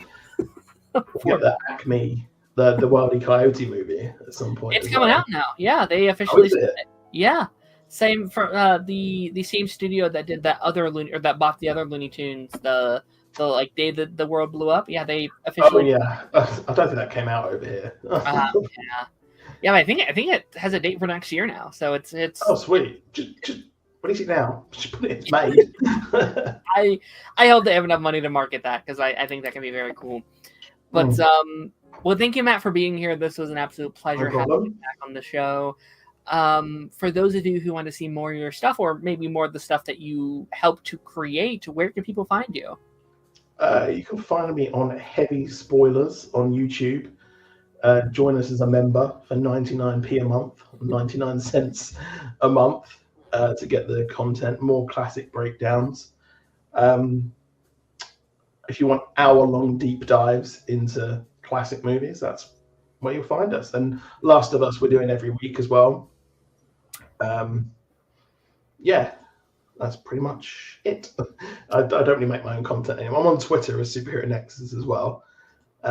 get the Acme, the Wile E. Coyote movie at some point. It's coming out now. Yeah, they officially said it. Yeah. Same for the same studio that did that other that bought the other Looney Tunes, the day that the world blew up. Yeah, they officially. Oh yeah, I don't think that came out over here. Yeah, but I think it has a date for next year now. So it's. Oh sweet! Just what is it now? Just put it. It's made. I hope they have enough money to market that because I think that can be very cool. But well, thank you, Matt, for being here. This was an absolute pleasure having you back on the show. For those of you who want to see more of your stuff, or maybe more of the stuff that you helped to create, where can people find you? You can find me on Heavy Spoilers on YouTube. Join us as a member for 99p a month, 99 cents a month to get the content, more classic breakdowns. If you want hour-long deep dives into classic movies, that's where you'll find us. And Last of Us we're doing every week as well. yeah, that's pretty much it. I don't really make my own content anymore. I'm on Twitter as Superhero Nexus as well, but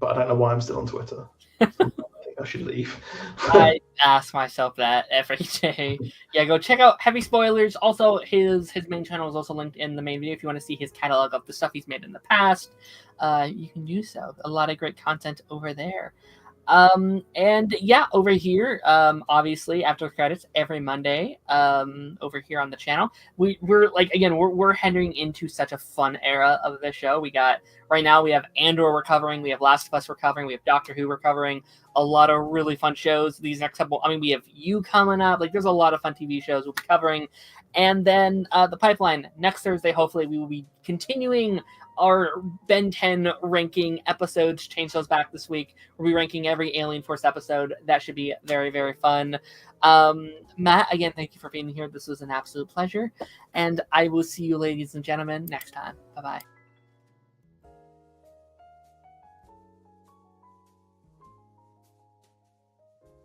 I don't know why I'm still on Twitter. I think I should leave. I ask myself that every day. Yeah, go check out Heavy Spoilers. Also, his main channel is also linked in the main video. If you want to see his catalog of the stuff he's made in the past, you can do so. A lot of great content over there. And yeah, over here, obviously after credits every Monday, over here on the channel, we're like, again, we're heading into such a fun era of the show. We got, right now we have Andor we're covering, we have Last of Us we're covering, we have Doctor Who we're covering, a lot of really fun shows. These next couple, I mean, we have You coming up, like there's a lot of fun TV shows we'll be covering. And then the pipeline, next Thursday, hopefully we will be continuing our Ben 10 ranking episodes. Change those back this week. We'll be ranking every Alien Force episode. That should be very, very fun. Matt, again, thank you for being here. This was an absolute pleasure. And I will see you, ladies and gentlemen, next time. Bye-bye.